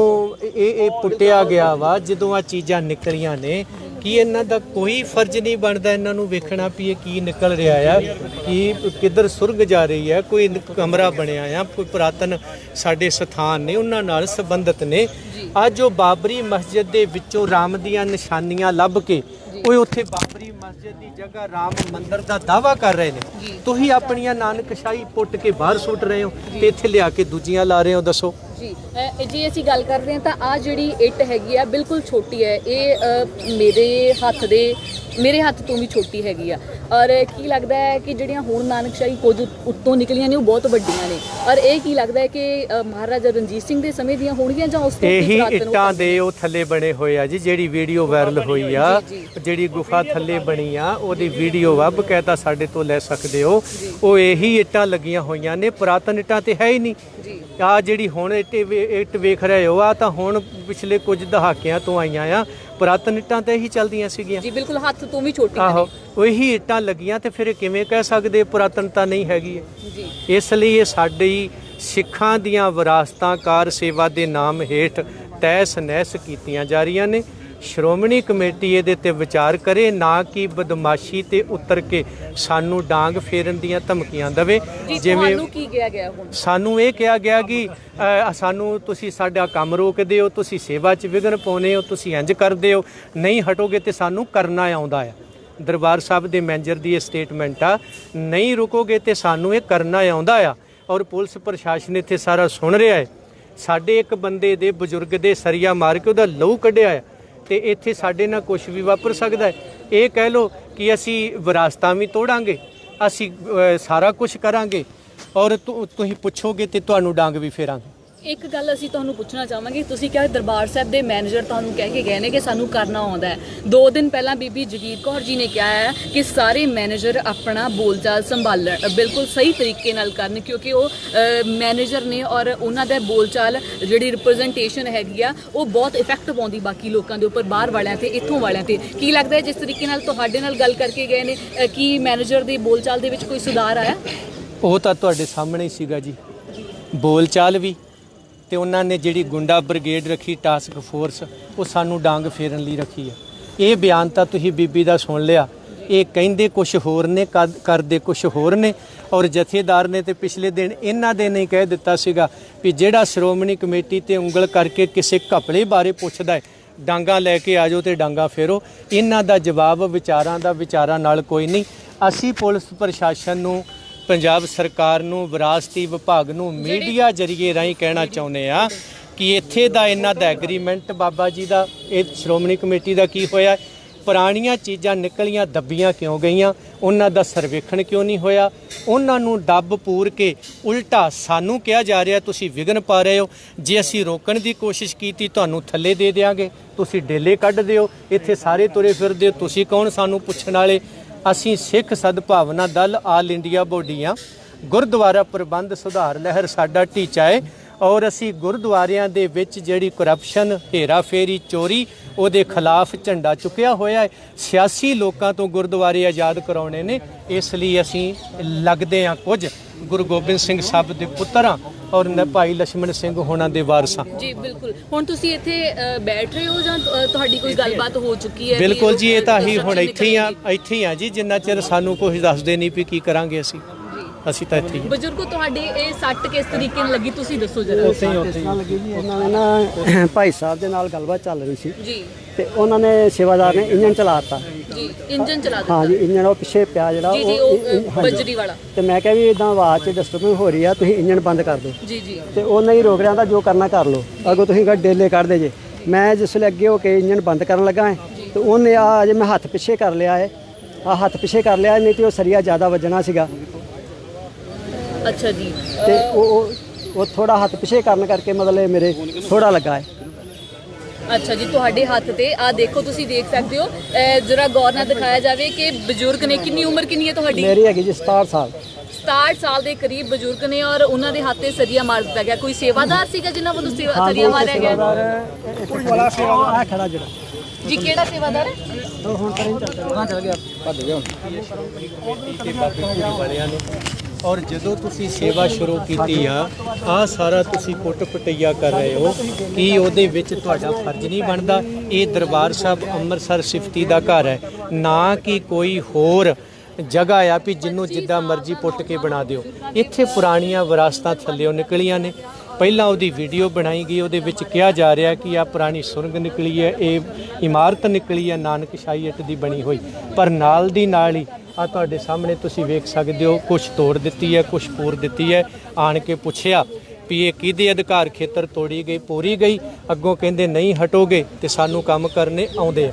ਇਹ ਪੁੱਟਿਆ ਗਿਆ ਵਾ ਜਦੋਂ ਆ ਚੀਜ਼ਾਂ ਨਿਕਲੀਆਂ ਨੇ ਕੀ ਇਹਨਾਂ ਦਾ ਕੋਈ ਫਰਜ਼ ਨਹੀਂ ਬਣਦਾ ਇਹਨਾਂ ਨੂੰ ਵੇਖਣਾ ਵੀ ਇਹ ਕੀ ਨਿਕਲ ਰਿਹਾ ਆ ਕੀ ਕਿੱਧਰ ਸੁਰਗ ਜਾ ਰਹੀ ਹੈ ਕੋਈ ਕਮਰਾ ਬਣਿਆ ਆ ਕੋਈ ਪੁਰਾਤਨ ਸਾਡੇ ਸਥਾਨ ਨੇ ਉਹਨਾਂ ਨਾਲ ਸੰਬੰਧਿਤ ਨੇ ਅੱਜ ਉਹ ਬਾਬਰੀ ਮਸਜਿਦ ਦੇ ਵਿੱਚੋਂ ਰਾਮ ਦੀਆਂ ਨਿਸ਼ਾਨੀਆਂ ਲੱਭ ਕੇ ਉਹ ਉੱਥੇ ਬਾਬਰੀ ਮਸਜਿਦ ਦੀ ਜਗ੍ਹਾ ਰਾਮ ਮੰਦਿਰ ਦਾ ਦਾਅਵਾ ਕਰ ਰਹੇ ਨੇ ਤੁਸੀਂ ਆਪਣੀਆਂ ਨਾਨਕਸ਼ਾਹੀ ਪੁੱਟ ਕੇ ਬਾਹਰ ਸੁੱਟ ਰਹੇ ਹੋ ਤੇ ਇੱਥੇ ਲਿਆ ਕੇ ਦੂਜੀਆਂ ਲਾ ਰਹੇ ਹੋ ਦੱਸੋ ਜੀ ਜੇ ਅਸੀਂ ਗੱਲ ਕਰਦੇ ਹਾਂ ਤਾਂ ਆ ਜਿਹੜੀ ਇੱਟ ਹੈਗੀ ਆ ਬਿਲਕੁਲ ਛੋਟੀ ਹੈ, ਇਹ ਮੇਰੇ ਹੱਥ ਤੋਂ ਵੀ ਛੋਟੀ ਹੈਗੀ ਆ। ਔਰ ਕੀ ਲੱਗਦਾ ਹੈ ਕਿ ਜਿਹੜੀਆਂ ਹੁਣ ਨਾਨਕਸ਼ਾਹੀ ਕੁਝ ਉੱਤੋਂ ਨਿਕਲੀਆਂ ਨੇ ਉਹ ਬਹੁਤ ਵੱਡੀਆਂ ਨੇ, ਔਰ ਇਹ ਕੀ ਲੱਗਦਾ ਹੈ ਕਿ ਮਹਾਰਾਜਾ ਰਣਜੀਤ ਸਿੰਘ ਦੇ ਸਮੇਂ ਦੀਆਂ ਹੋਣਗੀਆਂ ਜਾਂ ਉਸ ਤੋਂ ਇਹੀ ਇੱਟਾਂ ਦੇ ਉਹ ਥੱਲੇ ਬਣੇ ਹੋਏ ਆ ਜੀ। ਜਿਹੜੀ ਵੀਡੀਓ ਵਾਇਰਲ ਹੋਈ ਆ, ਜਿਹੜੀ ਗੁਫਾ ਥੱਲੇ ਬਣੀ ਆ, ਉਹਦੀ ਵੀਡੀਓ ਆ, ਬਕਾਇਦਾ ਸਾਡੇ ਤੋਂ ਲੈ ਸਕਦੇ ਹੋ। ਉਹ ਇਹੀ ਇੱਟਾਂ ਲੱਗੀਆਂ ਹੋਈਆਂ ਨੇ, ਪੁਰਾਤਨ ਇੱਟਾਂ ਤੇ ਹੈ ਹੀ ਨਹੀਂ। ਆ ਜਿਹੜੀ ਹੁਣ ਇੱਟ ਵੇਖ ਰਹੇ ਹੋ, ਆ ਤਾਂ ਹੁਣ ਪਿਛਲੇ ਕੁਝ ਦਹਾਕਿਆਂ ਤੋਂ ਆਈਆਂ ਆ। ਪੁਰਾਤਨ ਇੱਟਾਂ ਤੇ ਹੀ ਚੱਲਦੀਆਂ ਸੀਗੀਆਂ ਜੀ, ਬਿਲਕੁਲ ਹੱਥ ਤੋਂ ਵੀ ਛੋਟੀਆਂ ਆਹੋ, ਉਹੀ ਇੱਟਾਂ ਲੱਗੀਆਂ ਤੇ ਫਿਰ ਕਿਵੇਂ ਕਹਿ ਸਕਦੇ ਪੁਰਾਤਨਤਾ ਨਹੀਂ ਹੈਗੀ ਜੀ। ਇਸ ਲਈ ਇਹ ਸਾਡੀ ਸਿੱਖਾਂ ਦੀਆਂ ਵਿਰਾਸਤਾਂ ਕਾਰ ਸੇਵਾ ਦੇ ਨਾਮ ਹੇਠ ਤਹਿਸ ਨਹਿਸ ਕੀਤੀਆਂ ਜਾ ਰਹੀਆਂ ਨੇ। ਸ਼੍ਰੋਮਣੀ ਕਮੇਟੀ ਇਹਦੇ ਤੇ ਵਿਚਾਰ ਕਰੇ, ਨਾ ਕਿ ਬਦਮਾਸ਼ੀ ਤੇ ਉਤਰ ਕੇ ਸਾਨੂੰ ਡਾਂਗ ਫੇਰਨ ਦੀਆਂ ਧਮਕੀਆਂ ਦੇਵੇ। ਜਿਵੇਂ ਕੀ ਕਿਹਾ ਗਿਆ ਹੁਣ ਸਾਨੂੰ ਇਹ ਕਿਹਾ ਗਿਆ ਕਿ ਸਾਨੂੰ ਤੁਸੀਂ ਸਾਡਾ ਕੰਮ ਰੋਕਦੇ ਹੋ, ਤੁਸੀਂ ਸੇਵਾ 'ਚ ਵਿਘਨ ਪਾਉਂਦੇ ਹੋ, ਤੁਸੀਂ ਇੰਜ ਕਰਦੇ ਹੋ, ਨਹੀਂ ਹਟੋਗੇ ਤੇ ਸਾਨੂੰ ਕਰਨਾ ਆਉਂਦਾ ਆ। ਦਰਬਾਰ ਸਾਹਿਬ ਦੇ ਮੈਨੇਜਰ ਦੀ ਇਹ ਸਟੇਟਮੈਂਟ ਆ, ਨਹੀਂ ਰੁਕੋਗੇ ਤੇ ਸਾਨੂੰ ਇਹ ਕਰਨਾ ਆਉਂਦਾ ਆ। ਔਰ ਪੁਲਿਸ ਪ੍ਰਸ਼ਾਸਨ ਇੱਥੇ ਸਾਰਾ ਸੁਣ ਰਿਹਾ ਹੈ। ਸਾਡੇ ਇੱਕ ਬੰਦੇ ਦੇ ਬਜ਼ੁਰਗ ਦੇ ਸਰੀਆ ਮਾਰ ਕੇ ਉਹਦਾ ਲਹੂ ਕੱਢਿਆ ਹੈ ਤੇ ਇੱਥੇ ਸਾਡੇ ਨਾਲ ਕੁਝ ਵੀ ਵਾਪਰ ਸਕਦਾ ਹੈ। ਇਹ ਕਹਿ ਲਓ ਕਿ ਅਸੀਂ ਵਿਰਾਸਤਾਂ ਵੀ ਤੋੜਾਂਗੇ, ਅਸੀਂ ਸਾਰਾ ਕੁਝ ਕਰਾਂਗੇ, ਔਰ ਤੁਸੀਂ ਪੁੱਛੋਗੇ ਤੇ ਤੁਹਾਨੂੰ ਡਾਂਗ ਵੀ ਫੇਰਾਂਗੇ। ਇੱਕ ਗੱਲ ਅਸੀਂ ਤੁਹਾਨੂੰ ਪੁੱਛਣਾ ਚਾਹਾਂਗੇ, ਤੁਸੀਂ ਕਿਹਾ ਦਰਬਾਰ ਸਾਹਿਬ ਦੇ ਮੈਨੇਜਰ ਤੁਹਾਨੂੰ ਕਹਿ ਕੇ ਗਏ ਨੇ ਕਿ ਸਾਨੂੰ ਕਰਨਾ ਆਉਂਦਾ ਹੈ। 2 ਦਿਨ ਪਹਿਲਾਂ ਬੀਬੀ ਜਗੀਰ ਕੌਰ ਜੀ ਨੇ ਕਿਹਾ ਹੈ ਕਿ ਸਾਰੇ ਮੈਨੇਜਰ ਆਪਣਾ ਬੋਲਚਾਲ ਸੰਭਾਲਣ, ਬਿਲਕੁਲ ਸਹੀ ਤਰੀਕੇ ਨਾਲ ਕਰਨ, ਕਿਉਂਕਿ ਉਹ ਮੈਨੇਜਰ ਨੇ ਔਰ ਉਹਨਾਂ ਦਾ ਬੋਲਚਾਲ ਜਿਹੜੀ ਰਿਪਰੈਜ਼ੈਂਟੇਸ਼ਨ ਹੈਗੀ ਆ ਉਹ ਬਹੁਤ ਇਫੈਕਟ ਪਾਉਂਦੀ ਬਾਕੀ ਲੋਕਾਂ ਦੇ ਉੱਪਰ, ਬਾਹਰ ਵਾਲਿਆਂ ਤੇ ਇੱਥੋਂ ਵਾਲਿਆਂ ਤੇ। ਕੀ ਲੱਗਦਾ ਹੈ ਜਿਸ ਤਰੀਕੇ ਨਾਲ ਤੁਹਾਡੇ ਨਾਲ ਗੱਲ ਕਰਕੇ ਗਏ ਨੇ, ਕੀ ਮੈਨੇਜਰ ਦੀ ਬੋਲਚਾਲ ਦੇ ਵਿੱਚ ਕੋਈ ਸੁਧਾਰ ਆਇਆ? ਉਹ ਤਾਂ ਤੁਹਾਡੇ ਸਾਹਮਣੇ ਹੀ ਸੀਗਾ ਜੀ, ਬੋਲਚਾਲ ਵੀ, ਤੇ ਉਹਨਾਂ ਨੇ ਜਿਹੜੀ ਗੁੰਡਾ ਬ੍ਰਿਗੇਡ ਰੱਖੀ ਟਾਸਕ ਫੋਰਸ, ਉਹ ਸਾਨੂੰ ਡਾਂਗ ਫੇਰਨ ਲਈ ਰੱਖੀ ਆ। ਇਹ ਬਿਆਨ ਤਾਂ ਤੁਸੀਂ ਬੀਬੀ ਦਾ ਸੁਣ ਲਿਆ। ਇਹ ਕਹਿੰਦੇ ਕੁਝ ਹੋਰ ਨੇ, ਕਰਦੇ ਕੁਝ ਹੋਰ ਨੇ। ਔਰ ਜਥੇਦਾਰ ਨੇ ਤੇ ਪਿਛਲੇ ਦਿਨ ਇਹਨਾਂ ਦੇ ਨਹੀਂ ਕਹਿ ਦਿੱਤਾ ਸੀਗਾ ਵੀ ਜਿਹੜਾ ਸ਼੍ਰੋਮਣੀ ਕਮੇਟੀ ਤੇ ਉਂਗਲ ਕਰਕੇ ਕਿਸੇ ਘਪਲੇ ਬਾਰੇ ਪੁੱਛਦਾ ਹੈ, ਡਾਂਗਾ ਲੈ ਕੇ ਆ ਜਾਓ ਤੇ ਡਾਂਗਾ ਫੇਰੋ। ਇਹਨਾਂ ਦਾ ਜਵਾਬ ਵਿਚਾਰਾਂ ਨਾਲ ਕੋਈ ਨਹੀਂ। ਅਸੀਂ ਪੁਲਿਸ ਪ੍ਰਸ਼ਾਸਨ ਨੂੰ, ਪੰਜਾਬ ਸਰਕਾਰ ਨੂੰ, ਵਿਰਾਸਤੀ ਵਿਭਾਗ ਨੂੰ ਮੀਡੀਆ ਜਰੀਏ ਰਾਹੀਂ ਕਹਿਣਾ ਚਾਹੁੰਦੇ ਆ ਕਿ ਇੱਥੇ ਦਾ ਇਹਨਾਂ ਦਾ ਐਗਰੀਮੈਂਟ ਬਾਬਾ ਜੀ ਦਾ, ਇਹ ਸ਼੍ਰੋਮਣੀ ਕਮੇਟੀ ਦਾ ਕੀ ਹੋਇਆ, ਪੁਰਾਣੀਆਂ ਚੀਜ਼ਾਂ ਨਿਕਲੀਆਂ ਦੱਬੀਆਂ ਕਿਉਂ ਗਈਆਂ, ਉਹਨਾਂ ਦਾ ਸਰਵੇਖਣ ਕਿਉਂ ਨਹੀਂ ਹੋਇਆ, ਉਹਨਾਂ ਨੂੰ ਦੱਬ ਪੂਰ ਕੇ ਉਲਟਾ ਸਾਨੂੰ ਕਿਹਾ ਜਾ ਰਿਹਾ ਤੁਸੀਂ ਵਿਘਨ ਪਾ ਰਹੇ ਹੋ। ਜੇ ਅਸੀਂ ਰੋਕਣ ਦੀ ਕੋਸ਼ਿਸ਼ ਕੀਤੀ ਤੁਹਾਨੂੰ ਥੱਲੇ ਦੇ ਦਿਆਂਗੇ, ਤੁਸੀਂ ਡੇਲੇ ਕੱਢ ਦਿਓ, ਇੱਥੇ ਸਾਰੇ ਤੁਰੇ ਫਿਰਦੇ ਹੋ, ਤੁਸੀਂ ਕੌਣ ਸਾਨੂੰ ਪੁੱਛਣ ਵਾਲੇ। ਅਸੀਂ ਸਿੱਖ ਸਦਭਾਵਨਾ ਦਲ ਆਲ ਇੰਡੀਆ ਬੋਡੀ ਹਾਂ। ਗੁਰਦੁਆਰਾ ਪ੍ਰਬੰਧ ਸੁਧਾਰ ਲਹਿਰ ਸਾਡਾ ਟੀਚਾ ਹੈ, ਔਰ ਅਸੀਂ ਗੁਰਦੁਆਰਿਆਂ ਦੇ ਵਿੱਚ ਜਿਹੜੀ ਕਰਪਸ਼ਨ, ਹੇਰਾ ਫੇਰੀ, ਚੋਰੀ, ਉਹਦੇ ਖਿਲਾਫ ਝੰਡਾ ਚੁੱਕਿਆ ਹੋਇਆ ਹੈ। ਸਿਆਸੀ ਲੋਕਾਂ ਤੋਂ ਗੁਰਦੁਆਰੇ ਆਜ਼ਾਦ ਕਰਾਉਣੇ ਨੇ, ਇਸ ਲਈ ਅਸੀਂ ਲੱਗਦੇ ਹਾਂ ਕੁਝ ਗੁਰੂ ਗੋਬਿੰਦ ਸਿੰਘ ਸਾਹਿਬ ਦੇ ਪੁੱਤਰ ਹਾਂ ਔਰ ਭਾਈ ਲਛਮਣ ਸਿੰਘ ਹੋਣਾ ਦੇ ਵਾਰਸ ਹਾਂ। ਜੀ ਬਿਲਕੁਲ। ਹੁਣ ਤੁਸੀਂ ਇੱਥੇ ਬੈਠ ਰਹੇ ਹੋ ਜਾਂ ਤੁਹਾਡੀ ਕੋਈ ਗੱਲਬਾਤ ਹੋ ਚੁੱਕੀ ਹੈ? ਬਿਲਕੁਲ ਜੀ, ਇਹ ਤਾਂ ਹੀ ਹੁਣ ਇੱਥੇ ਹੀ ਆ ਜੀ, ਜਿੰਨਾ ਚਿਰ ਸਾਨੂੰ ਕੁਝ ਦੱਸਦੇ ਨਹੀਂ ਵੀ ਕੀ ਕਰਾਂਗੇ ਅਸੀਂ ਤਾਂ ਇੱਥੇ ਹੀ। ਬਜ਼ੁਰਗੋ, ਤੁਹਾਡੇ ਇਹ ਸੱਟ ਕਿਸ ਤਰੀਕੇ ਨਾਲ ਲੱਗੀ, ਤੁਸੀਂ ਦੱਸੋ ਜਰਾ। ਉੱਥੇ ਲੱਗੀ ਜੀ, ਉਹਨਾਂ ਨੇ ਨਾ ਭਾਈ ਸਾਹਿਬ ਦੇ ਨਾਲ ਗੱਲਬਾਤ ਚੱਲ ਰਹੀ ਸੀ ਜੀ, ਤੇ ਉਹਨਾਂ ਨੇ ਸੇਵਾਦਾਰ ਨੇ ਇੰਜਨ ਚਲਾਤਾ ਜੀ, ਇੰਜਨ ਚਲਾ ਦਿੱਤਾ। ਹਾਂ ਜੀ, ਇੰਜਨ ਉਹ ਪਿੱਛੇ ਪਿਆ ਜਿਹੜਾ ਉਹ ਬਜਰੀ ਵਾਲਾ। ਤੇ ਮੈਂ ਕਿਹਾ ਵੀ ਇਦਾਂ ਆਵਾਜ਼ 'ਚ ਡਿਸਟਰਬੈਂਸ ਹੋ ਰਹੀ ਆ, ਤੁਸੀਂ ਇੰਜਨ ਬੰਦ ਕਰ ਦਿਓ। ਜੀ ਜੀ। ਤੇ ਉਹਨਾਂ ਹੀ ਰੋਕ ਰਿਹਾ ਤਾਂ ਜੋ ਕਰਨਾ ਕਰ ਲਓ, ਅੱਗੋਂ ਤੁਸੀਂ ਡੇਲੇ ਕੱਢਦੇ ਜੇ। ਮੈਂ ਜਿਸ ਵੇਲੇ ਅੱਗੇ ਹੋ ਕੇ ਇੰਜਨ ਬੰਦ ਕਰਨ ਲੱਗਾ ਹੈ ਤੇ ਉਹਨੇ ਅਜੇ ਮੈਂ ਹੱਥ ਪਿੱਛੇ ਕਰ ਲਿਆ ਹੈ, ਹੱਥ ਪਿੱਛੇ ਕਰ ਲਿਆ, ਨਹੀਂ ਤੇ ਉਹ ਸਰੀਆ ਜ਼ਿਆਦਾ ਵੱਜਣਾ ਸੀਗਾ। ਅੱਛਾ ਜੀ। ਤੇ ਉਹ ਥੋੜਾ ਹੱਥ ਪਿੱਛੇ ਕਰਨ ਕਰਕੇ ਮਤਲਬ ਮੇਰੇ ਥੋੜਾ ਲੱਗਾ ਹੈ। ਅੱਛਾ ਜੀ, ਤੁਹਾਡੇ ਹੱਥ ਤੇ ਆ ਦੇਖੋ, ਤੁਸੀਂ ਦੇਖ ਸਕਦੇ ਹੋ, ਜਰਾ ਗੌਰ ਨਾਲ ਦਿਖਾਇਆ ਜਾਵੇ ਕਿ ਬਜ਼ੁਰਗ ਨੇ, ਕਿੰਨੀ ਉਮਰ ਕਿੰਨੀ ਹੈ ਤੁਹਾਡੀ? ਮੇਰੀ ਹੈਗੀ ਜੀ 67 ਸਾਲ। 67 ਸਾਲ ਦੇ ਕਰੀਬ ਬਜ਼ੁਰਗ ਨੇ ਔਰ ਉਹਨਾਂ ਦੇ ਹੱਥ ਤੇ ਸਰੀਆ ਮਾਰ ਦਿੱਤਾ ਗਿਆ। ਕੋਈ ਸੇਵਾਦਾਰ ਸੀਗਾ ਜਿਨ੍ਹਾਂ ਵੱਲੋਂ ਸਰੀਆ ਮਾਰਿਆ ਗਿਆ? ਆ ਖੜਾ ਜਿਹੜਾ ਜੀ, ਕਿਹੜਾ ਸੇਵਾਦਾਰ ਹੈ? ਹੁਣ ਚੱਲ ਗਿਆ, ਭੱਜ ਗਿਆ ਔਰ ਜਦੋਂ ਤੁਸੀਂ ਸੇਵਾ ਸ਼ੁਰੂ ਕੀਤੀ ਆ ਸਾਰਾ ਤੁਸੀਂ ਕੁੱਟ ਪਟਈਆ ਕਰ ਰਹੇ ਹੋ, ਕੀ ਉਹਦੇ ਵਿੱਚ ਤੁਹਾਡਾ ਫਰਜ਼ ਨਹੀਂ ਬਣਦਾ? ਇਹ ਦਰਬਾਰ ਸਾਹਿਬ ਅੰਮ੍ਰਿਤਸਰ ਸਿਫਤੀ ਦਾ ਘਰ ਹੈ, ਨਾ ਕਿ ਕੋਈ ਹੋਰ ਜਗ੍ਹਾ ਆ ਵੀ ਜਿਹਨੂੰ ਜਿੱਦਾਂ ਮਰਜ਼ੀ ਪੁੱਟ ਕੇ ਬਣਾ ਦਿਓ। ਇੱਥੇ ਪੁਰਾਣੀਆਂ ਵਿਰਾਸਤਾਂ ਥੱਲਿਓਂ ਨਿਕਲੀਆਂ ਨੇ। ਪਹਿਲਾਂ ਉਹਦੀ ਵੀਡੀਓ ਬਣਾਈ ਗਈ, ਉਹਦੇ ਵਿੱਚ ਕਿਹਾ ਜਾ ਰਿਹਾ ਕਿ ਆ ਪੁਰਾਣੀ ਸੁਰੰਗ ਨਿਕਲੀ ਹੈ, ਇਹ ਇਮਾਰਤ ਨਿਕਲੀ ਹੈ ਨਾਨਕਸ਼ਾਹੀ ਇੱਟ ਦੀ ਬਣੀ ਹੋਈ, ਪਰ ਨਾਲ ਦੀ ਨਾਲ ਹੀ ਆ ਤੁਹਾਡੇ ਸਾਹਮਣੇ ਤੁਸੀਂ ਵੇਖ ਸਕਦੇ ਹੋ, ਕੁਛ ਤੋੜ ਦਿੱਤੀ ਹੈ, ਕੁਛ ਪੂਰ ਦਿੱਤੀ ਹੈ। ਆਣ ਕੇ ਪੁੱਛਿਆ ਵੀ ਇਹ ਕਿਹਦੇ ਅਧਿਕਾਰ ਖੇਤਰ ਤੋੜੀ ਗਈ, ਪੂਰੀ ਗਈ। ਅੱਗੋਂ ਕਹਿੰਦੇ ਨਹੀਂ ਹਟੋਗੇ ਤੇ ਸਾਨੂੰ ਕੰਮ ਕਰਨੇ ਆਉਂਦੇ ਆ,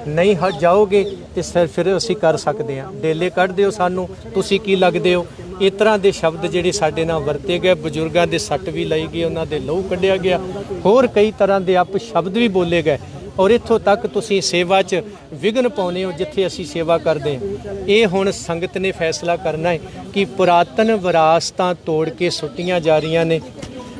ਨਹੀਂ ਹਟ ਜਾਓਗੇ ਤੇ ਫਿਰ ਅਸੀਂ ਕਰ ਸਕਦੇ ਹਾਂ, ਡੇਲੇ ਕੱਢ ਦਿਓ ਸਾਨੂੰ, ਤੁਸੀਂ ਕੀ ਲੱਗਦੇ ਹੋ। ਇਸ ਤਰ੍ਹਾਂ ਦੇ ਸ਼ਬਦ ਜਿਹੜੇ ਸਾਡੇ ਨਾਲ ਵਰਤੇ ਗਏ, ਬਜ਼ੁਰਗਾਂ ਦੇ ਸੱਟ ਵੀ ਲਈ ਗਈ, ਉਹਨਾਂ ਦੇ ਲਹੂ ਕੱਢਿਆ ਗਿਆ, ਹੋਰ ਕਈ ਤਰ੍ਹਾਂ ਦੇ ਅਪ ਸ਼ਬਦ ਵੀ ਬੋਲੇ ਗਏ। ਔਰ ਇੱਥੋਂ ਤੱਕ ਤੁਸੀਂ ਸੇਵਾ 'ਚ ਵਿਘਨ ਪਾਉਂਦੇ ਹੋ ਜਿੱਥੇ ਅਸੀਂ ਸੇਵਾ ਕਰਦੇ ਹਾਂ। ਇਹ ਹੁਣ ਸੰਗਤ ਨੇ ਫੈਸਲਾ ਕਰਨਾ ਹੈ ਕਿ ਪੁਰਾਤਨ ਵਿਰਾਸਤਾਂ ਤੋੜ ਕੇ ਸੁੱਟੀਆਂ ਜਾ ਰਹੀਆਂ ਨੇ,